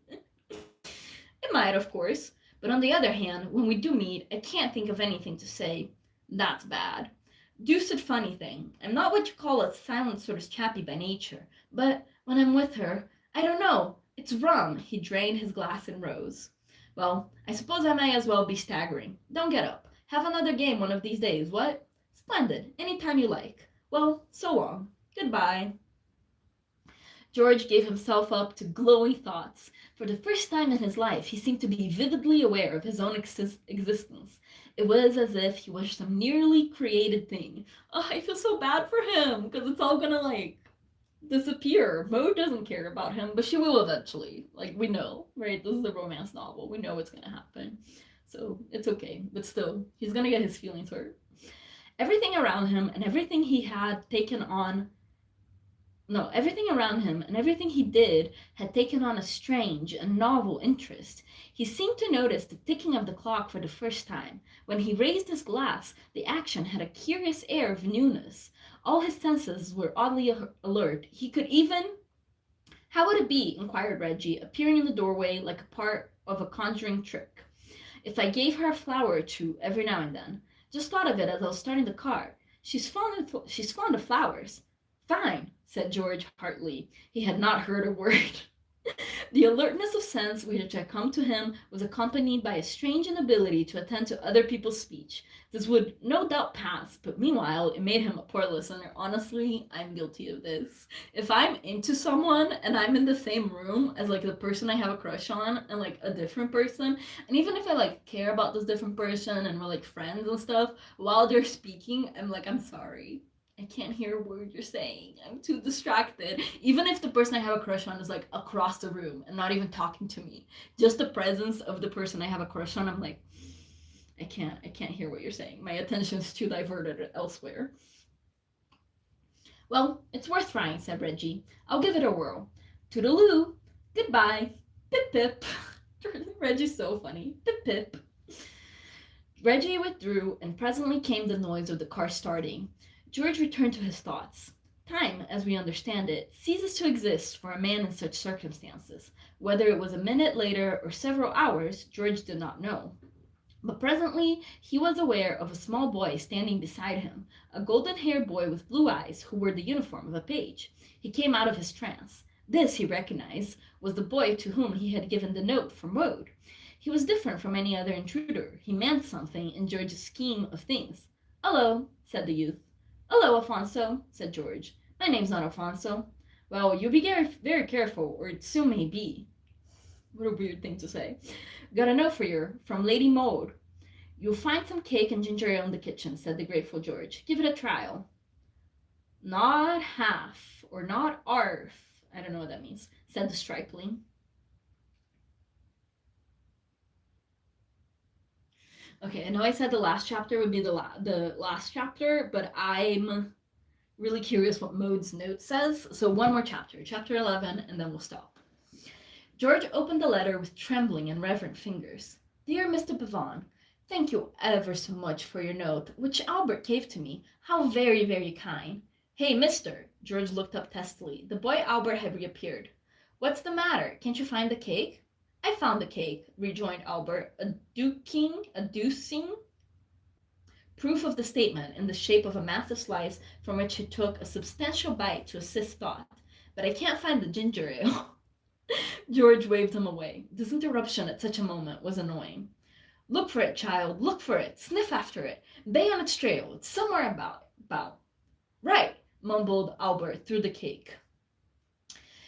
It might, of course. But on the other hand, when we do meet, I can't think of anything to say. That's bad. Deuced funny thing. I'm not what you call a silent sort of chappy by nature, but when I'm with her, I don't know. It's rum. He drained his glass and rose. Well, I suppose I may as well be staggering. Don't get up. Have another game one of these days, what? Splendid. Any time you like. Well, so long. Goodbye. George gave himself up to glowing thoughts. For the first time in his life, he seemed to be vividly aware of his own existence. It was as if he was some nearly created thing. Oh, I feel so bad for him, because it's all gonna, disappear. Mo doesn't care about him, but she will eventually. Like, we know, right? This is a romance novel. We know what's gonna happen. So, it's okay. But still, he's gonna get his feelings hurt. Everything around him and everything he had taken on no, everything around him and everything he did had taken on a strange and novel interest. He seemed to notice the ticking of the clock for the first time. When he raised his glass, the action had a curious air of newness. All his senses were oddly alert. He could even. How would it be, inquired Reggie, appearing in the doorway like a part of a conjuring trick, if I gave her a flower or two every now and then? Just thought of it as I was starting the car. She's fond of flowers. Fine, said George heartily. He had not heard a word. The alertness of sense which had come to him was accompanied by a strange inability to attend to other people's speech. This would no doubt pass, but meanwhile it made him a poor listener. Honestly, I'm guilty of this. If I'm into someone and I'm in the same room as the person I have a crush on and a different person, and even if I care about this different person and we're friends and stuff, while they're speaking, I'm sorry. I can't hear a word you're saying. I'm too distracted. Even if the person I have a crush on is across the room and not even talking to me, just the presence of the person I have a crush on, I'm I can't hear what you're saying. My attention's too diverted elsewhere. Well, it's worth trying, said Reggie. I'll give it a whirl. Toodaloo. Goodbye. Pip pip. Reggie's so funny. Pip pip. Reggie withdrew, and presently came the noise of the car starting. George returned to his thoughts. Time, as we understand it, ceases to exist for a man in such circumstances. Whether it was a minute later or several hours, George did not know. But presently he was aware of a small boy standing beside him, a golden-haired boy with blue eyes who wore the uniform of a page. He came out of his trance. This, he recognized, was the boy to whom he had given the note from Woad. He was different from any other intruder. He meant something in George's scheme of things. "Hello," said the youth. "Hello, Alfonso," said George. "My name's not Alfonso." "Well, you'll be very careful, or it soon may be." What a weird thing to say. "Got a note for you, from Lady Maud." "You'll find some cake and ginger ale in the kitchen," said the grateful George. "Give it a trial." "Not half, or not arf, I don't know what that means," said the stripling. Okay, I know I said the last chapter would be the last chapter, but I'm really curious what Maud's note says. So one more chapter, chapter 11, and then we'll stop. George opened the letter with trembling and reverent fingers. "Dear Mr. Pavon, thank you ever so much for your note, which Albert gave to me. How very, very kind." "Hey, mister!" George looked up testily. The boy Albert had reappeared. "What's the matter? Can't you find the cake?" "I found the cake," rejoined Albert, a deucing proof of the statement in the shape of a massive slice from which he took a substantial bite to assist thought. But I can't find the ginger ale. George waved him away. This interruption at such a moment was annoying. Look for it, child, look for it, sniff after it, bay on its trail, it's somewhere about. Right, mumbled Albert through the cake.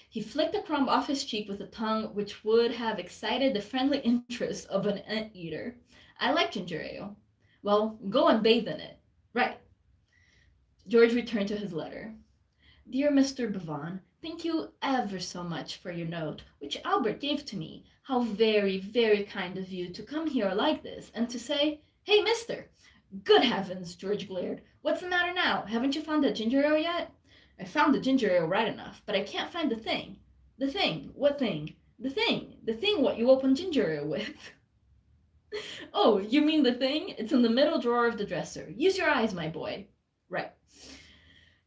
He flicked a crumb off his cheek with a tongue which would have excited the friendly interest of an ant-eater. I like ginger ale. Well, go and bathe in it. Right. George returned to his letter. Dear Mr. Bevan, thank you ever so much for your note, which Albert gave to me. How very, very kind of you to come here like this, and to say, hey, mister! Good heavens, George glared. What's the matter now? Haven't you found that ginger ale yet? I found the ginger ale right enough, but I can't find the thing. The thing? What thing? The thing what you open ginger ale with. Oh, you mean the thing? It's in the middle drawer of the dresser. Use your eyes, my boy. Right.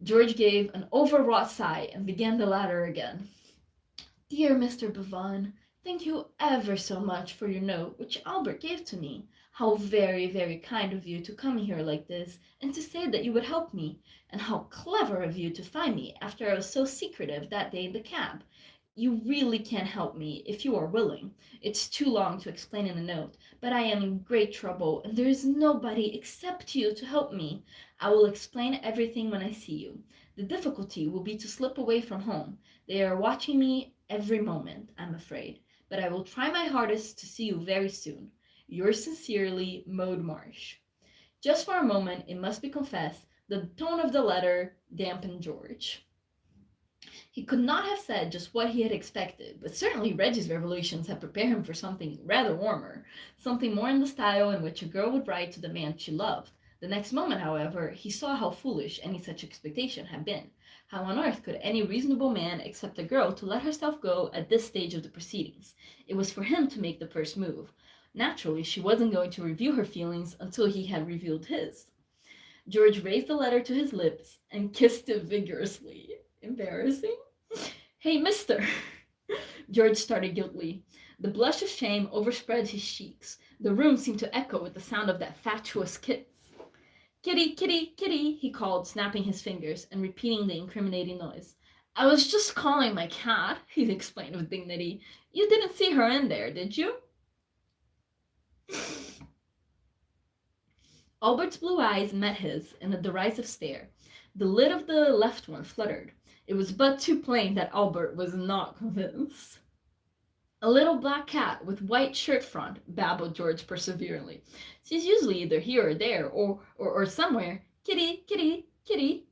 George gave an overwrought sigh and began the ladder again. Dear Mr. Bevan, thank you ever so much for your note which Albert gave to me. How very, very kind of you to come here like this and to say that you would help me, and how clever of you to find me after I was so secretive that day in the cab. You really can help me if you are willing. It's too long to explain in a note, but I am in great trouble and there is nobody except you to help me. I will explain everything when I see you. The difficulty will be to slip away from home. They are watching me every moment, I'm afraid, but I will try my hardest to see you very soon. Yours sincerely, Maude Marsh. Just for a moment, it must be confessed, the tone of the letter dampened George. He could not have said just what he had expected, but certainly Reggie's revelations had prepared him for something rather warmer, something more in the style in which a girl would write to the man she loved. The next moment, however, he saw how foolish any such expectation had been. How on earth could any reasonable man accept a girl to let herself go at this stage of the proceedings? It was for him to make the first move. Naturally, she wasn't going to reveal her feelings until he had revealed his. George raised the letter to his lips and kissed it vigorously. Embarrassing. Hey, mister! George started guiltily. The blush of shame overspread his cheeks. The room seemed to echo with the sound of that fatuous kiss. Kitty, kitty, kitty, he called, snapping his fingers and repeating the incriminating noise. I was just calling my cat, he explained with dignity. You didn't see her in there, did you? Albert's blue eyes met his in a derisive stare. The lid of the left one fluttered. It was but too plain that Albert was not convinced. A little black cat with white shirt front, babbled George perseveringly. She's usually either here or there, or somewhere. Kitty, kitty, kitty.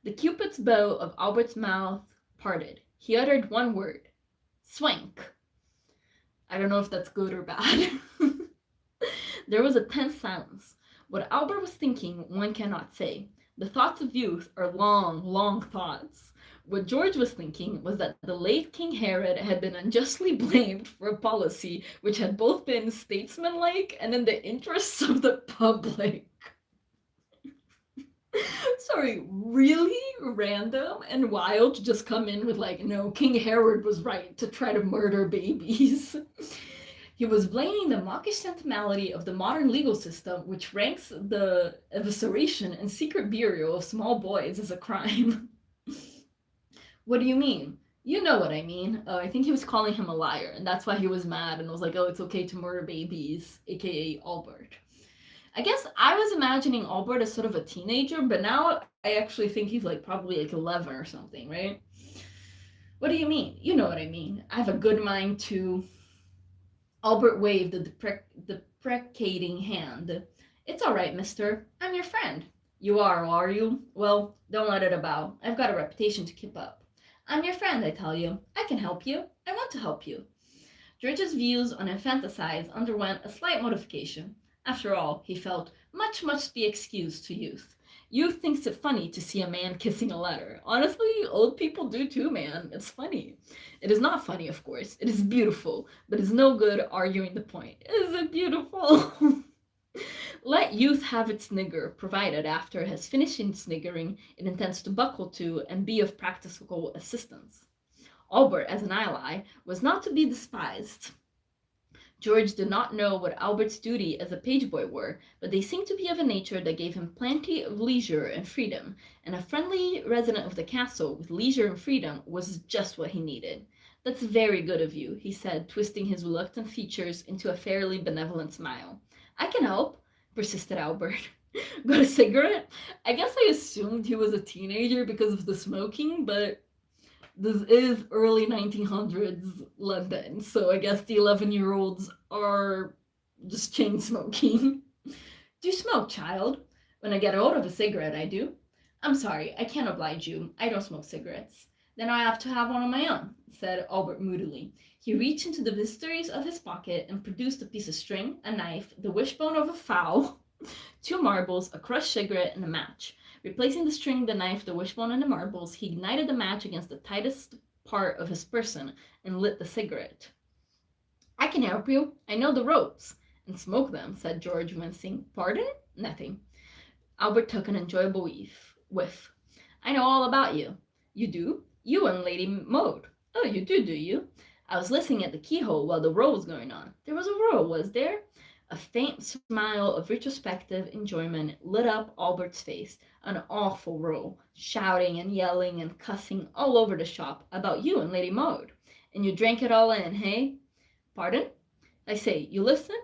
The cupid's bow of Albert's mouth parted. He uttered one word. Swank. I don't know if that's good or bad. There was a tense silence. What Albert was thinking, one cannot say. The thoughts of youth are long, long thoughts. What George was thinking was that the late King Herod had been unjustly blamed for a policy which had both been statesmanlike and in the interests of the public. Sorry, really random and wild to just come in with like, no, King Herod was right to try to murder babies. He was blaming the mawkish sentimentality of the modern legal system, which ranks the evisceration and secret burial of small boys as a crime. What do you mean? You know what I mean. I think he was calling him a liar, and that's why he was mad and was like, oh, it's okay to murder babies, aka Albert. I guess I was imagining Albert as sort of a teenager, but now I actually think he's like probably like 11 or something, right? What do you mean? You know what I mean. I have a good mind to... Albert waved a deprecating hand. It's all right, mister. I'm your friend. You are you? Well, don't let it about. I've got a reputation to keep up. I'm your friend, I tell you. I can help you. I want to help you. George's views on infanticide underwent a slight modification. After all, he felt, much must be excused to youth. Youth thinks it funny to see a man kissing a letter. Honestly, old people do too, man. It's funny. It is not funny, of course. It is beautiful, but it's no good arguing the point. Is it beautiful? Let youth have its snigger, provided after it has finished in sniggering, it intends to buckle to and be of practical assistance. Albert, as an ally, was not to be despised. George did not know what Albert's duty as a page boy were, but they seemed to be of a nature that gave him plenty of leisure and freedom, and a friendly resident of the castle with leisure and freedom was just what he needed. That's very good of you, he said, twisting his reluctant features into a fairly benevolent smile. I can help, persisted Albert. Got a cigarette? I guess I assumed he was a teenager because of the smoking, but this is early 1900s London, so I guess the 11-year-olds are just chain smoking. Do you smoke, child? When I get hold of a cigarette, I do. I'm sorry, I can't oblige you. I don't smoke cigarettes. Then I have to have one of my own, said Albert moodily. He reached into the mysteries of his pocket and produced a piece of string, a knife, the wishbone of a fowl, 2 marbles, a crushed cigarette, and a match. Replacing the string, the knife, the wishbone, and the marbles, he ignited the match against the tightest part of his person and lit the cigarette. I can help you. I know the ropes. And smoke them, said George, wincing. Pardon? Nothing. Albert took an enjoyable whiff. I know all about you. You do? You and Lady Maud. Oh, you do you? I was listening at the keyhole while the row was going on. There was a row, was there? A faint smile of retrospective enjoyment lit up Albert's face. An awful row, shouting and yelling and cussing all over the shop about you and Lady Maud. And you drank it all in, hey? Pardon? I say, you listened?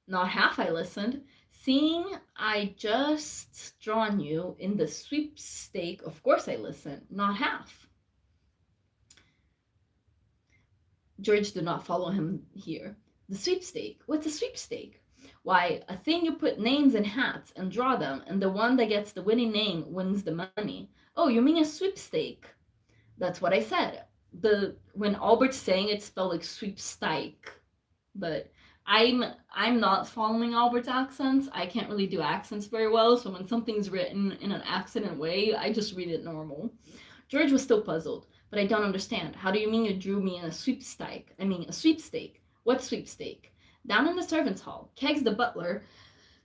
Not half I listened. Seeing I just drawn you in the sweepstake, of course I listened. Not half. George did not follow him here. The sweepstake? What's a sweepstake? Why, a thing you put names in hats and draw them, and the one that gets the winning name wins the money. Oh, you mean a sweepstake? That's what I said. When Albert's saying it spelled like sweepstake, but I'm not following Albert's accents. I can't really do accents very well, so when something's written in an accident way, I just read it normal. George was still puzzled. But I don't understand. How do you mean you drew me in a sweepstake? I mean, a sweepstake. What sweepstake? Down in the servants' hall. Keggs the butler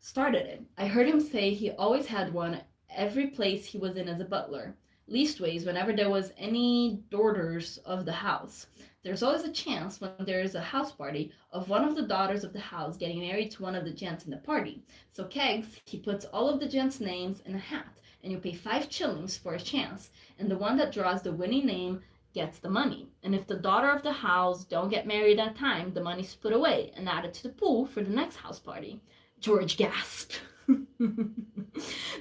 started it. I heard him say he always had one every place he was in as a butler. Leastways, whenever there was any daughters of the house. There's always a chance when there is a house party of one of the daughters of the house getting married to one of the gents in the party. So Keggs, he puts all of the gents' names in a hat, and you pay 5 shillings for a chance, and the one that draws the winning name gets the money. And if the daughter of the house don't get married at time, the money's put away and added to the pool for the next house party. George gasped.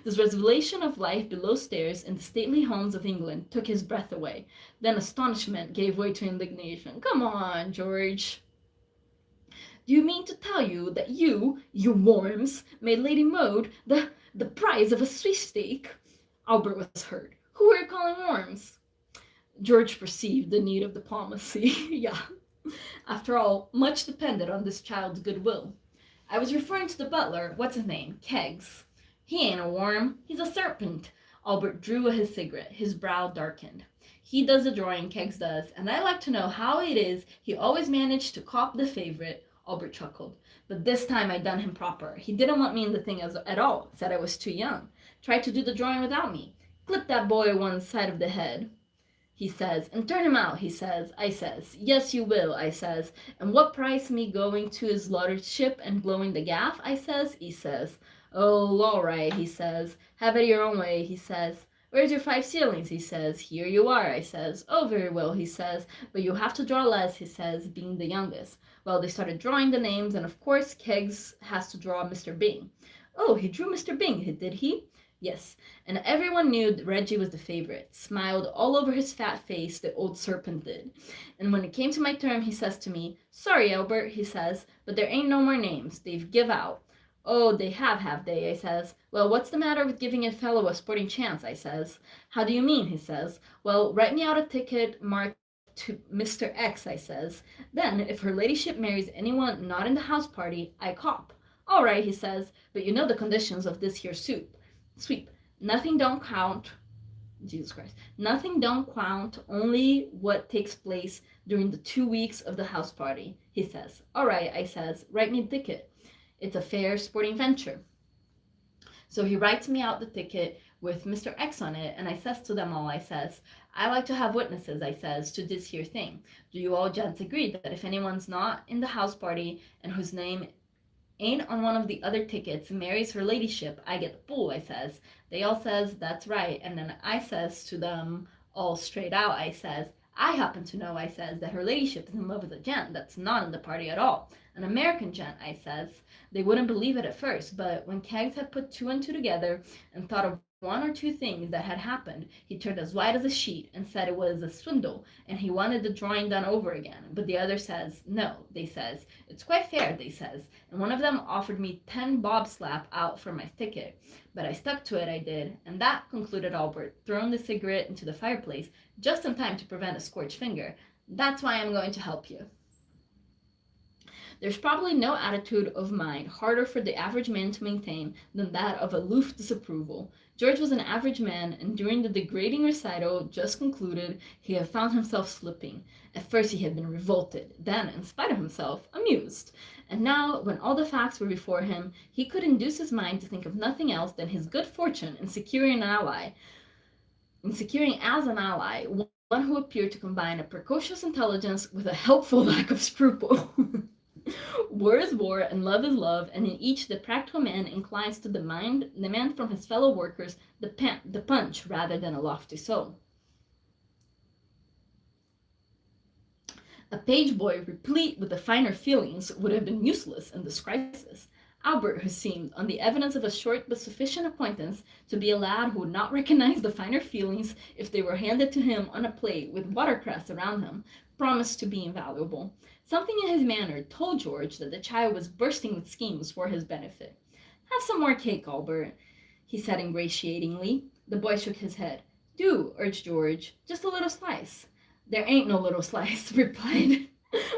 This revelation of life below stairs in the stately homes of England took his breath away. Then astonishment gave way to indignation. Come on, George. Do you mean to tell you that you worms, made Lady Maud the prize of a sweepstake? Albert was hurt. Who are you calling worms? George perceived the need of diplomacy. Yeah. After all, much depended on this child's goodwill. I was referring to the butler. What's his name? Keggs. He ain't a worm. He's a serpent. Albert drew his cigarette. His brow darkened. He does the drawing, Keggs does, and I like to know how it is he always managed to cop the favorite. Albert chuckled. But this time I done him proper. He didn't want me in the thing at all. Said I was too young. Tried to do the drawing without me. Clip that boy one side of the head, he says, and turn him out, he says. I says, yes, you will, I says. And what price me going to his lordship and blowing the gaff, I says, he says. Oh, all right, he says. Have it your own way, he says. Where's your 5 shillings, he says. Here you are, I says. Oh, very well, he says. But you have to draw less, he says, being the youngest. Well, they started drawing the names, and of course Keggs has to draw Mr. Bing. Oh, he drew Mr. Bing, did he? Yes, and everyone knew that Reggie was the favorite. Smiled all over his fat face, the old serpent did. And when it came to my turn, he says to me, sorry, Albert, he says, but there ain't no more names. They've give out. Oh, they have they, I says. Well, what's the matter with giving a fellow a sporting chance, I says. How do you mean, he says. Well, write me out a ticket marked to Mr. X, I says. Then, if her ladyship marries anyone not in the house party, I cop. All right, he says, but you know the conditions of this here sweep. Nothing don't count. Jesus Christ. Nothing don't count, only what takes place during the 2 weeks of the house party, he says. All right, I says, write me a ticket. It's a fair sporting venture. So he writes me out the ticket, with Mr. X on it, and I says to them all, I says, I like to have witnesses, I says, to this here thing. Do you all gents agree that if anyone's not in the house party and whose name ain't on one of the other tickets marries her ladyship, I get the pool, I says. They all says, that's right, and then I says to them all straight out, I says, I happen to know, I says, that her ladyship is in love with a gent that's not in the party at all. An American gent, I says. They wouldn't believe it at first, but when Keggs had put two and two together and thought of one or two things that had happened, he turned as white as a sheet and said it was a swindle and he wanted the drawing done over again. But the other says, no, they says, it's quite fair, they says, and one of them offered me 10 bob slap out for my ticket. But I stuck to it, I did, and that, concluded Albert, throwing the cigarette into the fireplace, just in time to prevent a scorched finger. That's why I'm going to help you. There's probably no attitude of mind harder for the average man to maintain than that of aloof disapproval. George was an average man, and during the degrading recital just concluded, he had found himself slipping. At first he had been revolted, then, in spite of himself, amused. And now, when all the facts were before him, he could induce his mind to think of nothing else than his good fortune in securing as an ally one who appeared to combine a precocious intelligence with a helpful lack of scruple. War is war, and love is love, and in each the practical man inclines to demand from his fellow workers the punch rather than a lofty soul. A page boy replete with the finer feelings would have been useless in this crisis. Albert, who seemed, on the evidence of a short but sufficient acquaintance, to be a lad who would not recognize the finer feelings if they were handed to him on a plate with watercress around him, promised to be invaluable. Something in his manner told George that the child was bursting with schemes for his benefit. Have some more cake, Albert, he said ingratiatingly. The boy shook his head. Do, urged George, just a little slice. There ain't no little slice, replied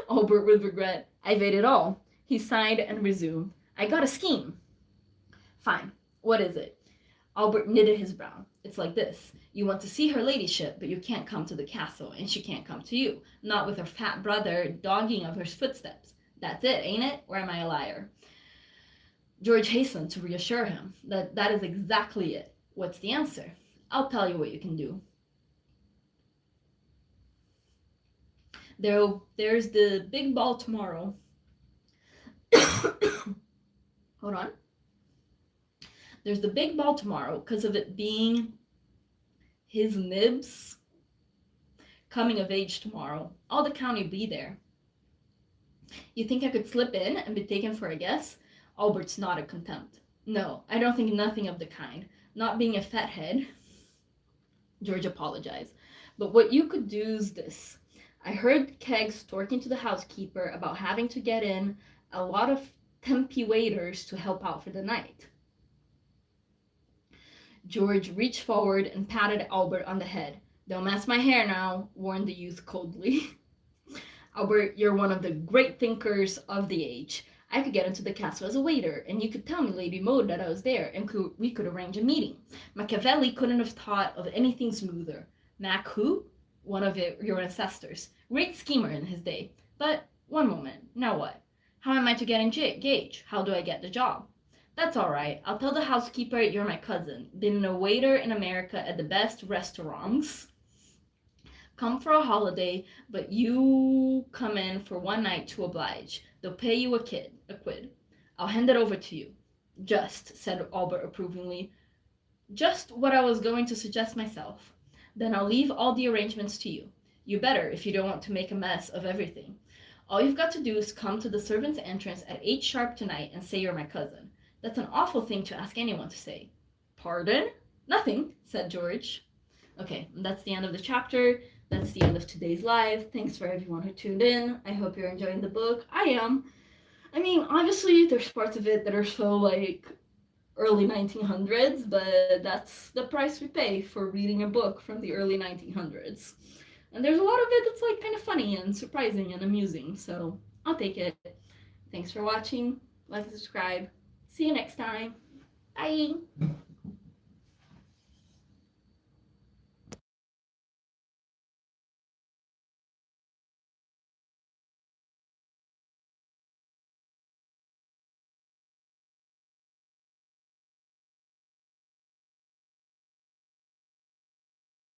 Albert with regret. I've ate it all. He sighed and resumed. I got a scheme. Fine. What is it? Albert knitted his brow. It's like this. You want to see her ladyship, but you can't come to the castle, and she can't come to you. Not with her fat brother dogging of her footsteps. That's it, ain't it? Or am I a liar? George hastened to reassure him that is exactly it. What's the answer? I'll tell you what you can do. There's the big ball tomorrow. Hold on. There's the big ball tomorrow because of it being his nibs coming of age tomorrow. All the county be there. You think I could slip in and be taken for a guess? Albert's nodded contempt. No, I don't think nothing of the kind. Not being a fathead. George apologized. But what you could do is this. I heard Keggs talking to the housekeeper about having to get in a lot of Tempe waiters to help out for the night. George reached forward and patted Albert on the head. Don't mess my hair now, warned the youth coldly. Albert, you're one of the great thinkers of the age. I could get into the castle as a waiter, and you could tell me, Lady Maud, that I was there, and we could arrange a meeting. Machiavelli couldn't have thought of anything smoother. Mac who? One of your ancestors. Great schemer in his day. But, one moment, now what? How am I to get engaged? How do I get the job? That's all right. I'll tell the housekeeper you're my cousin. Been a waiter in America at the best restaurants. Come for a holiday, but you come in for one night to oblige. They'll pay you a quid. I'll hand it over to you. Just, said Albert approvingly. Just what I was going to suggest myself. Then I'll leave all the arrangements to you. You better, if you don't want to make a mess of everything. All you've got to do is come to the servants' entrance at 8 sharp tonight and say you're my cousin. That's an awful thing to ask anyone to say. Pardon? Nothing, said George. Okay, that's the end of the chapter. That's the end of today's live. Thanks for everyone who tuned in. I hope you're enjoying the book. I am. I mean, obviously, there's parts of it that are so, early 1900s, but that's the price we pay for reading a book from the early 1900s. And there's a lot of it that's, kind of funny and surprising and amusing, so I'll take it. Thanks for watching. Like and subscribe. See you next time. Bye.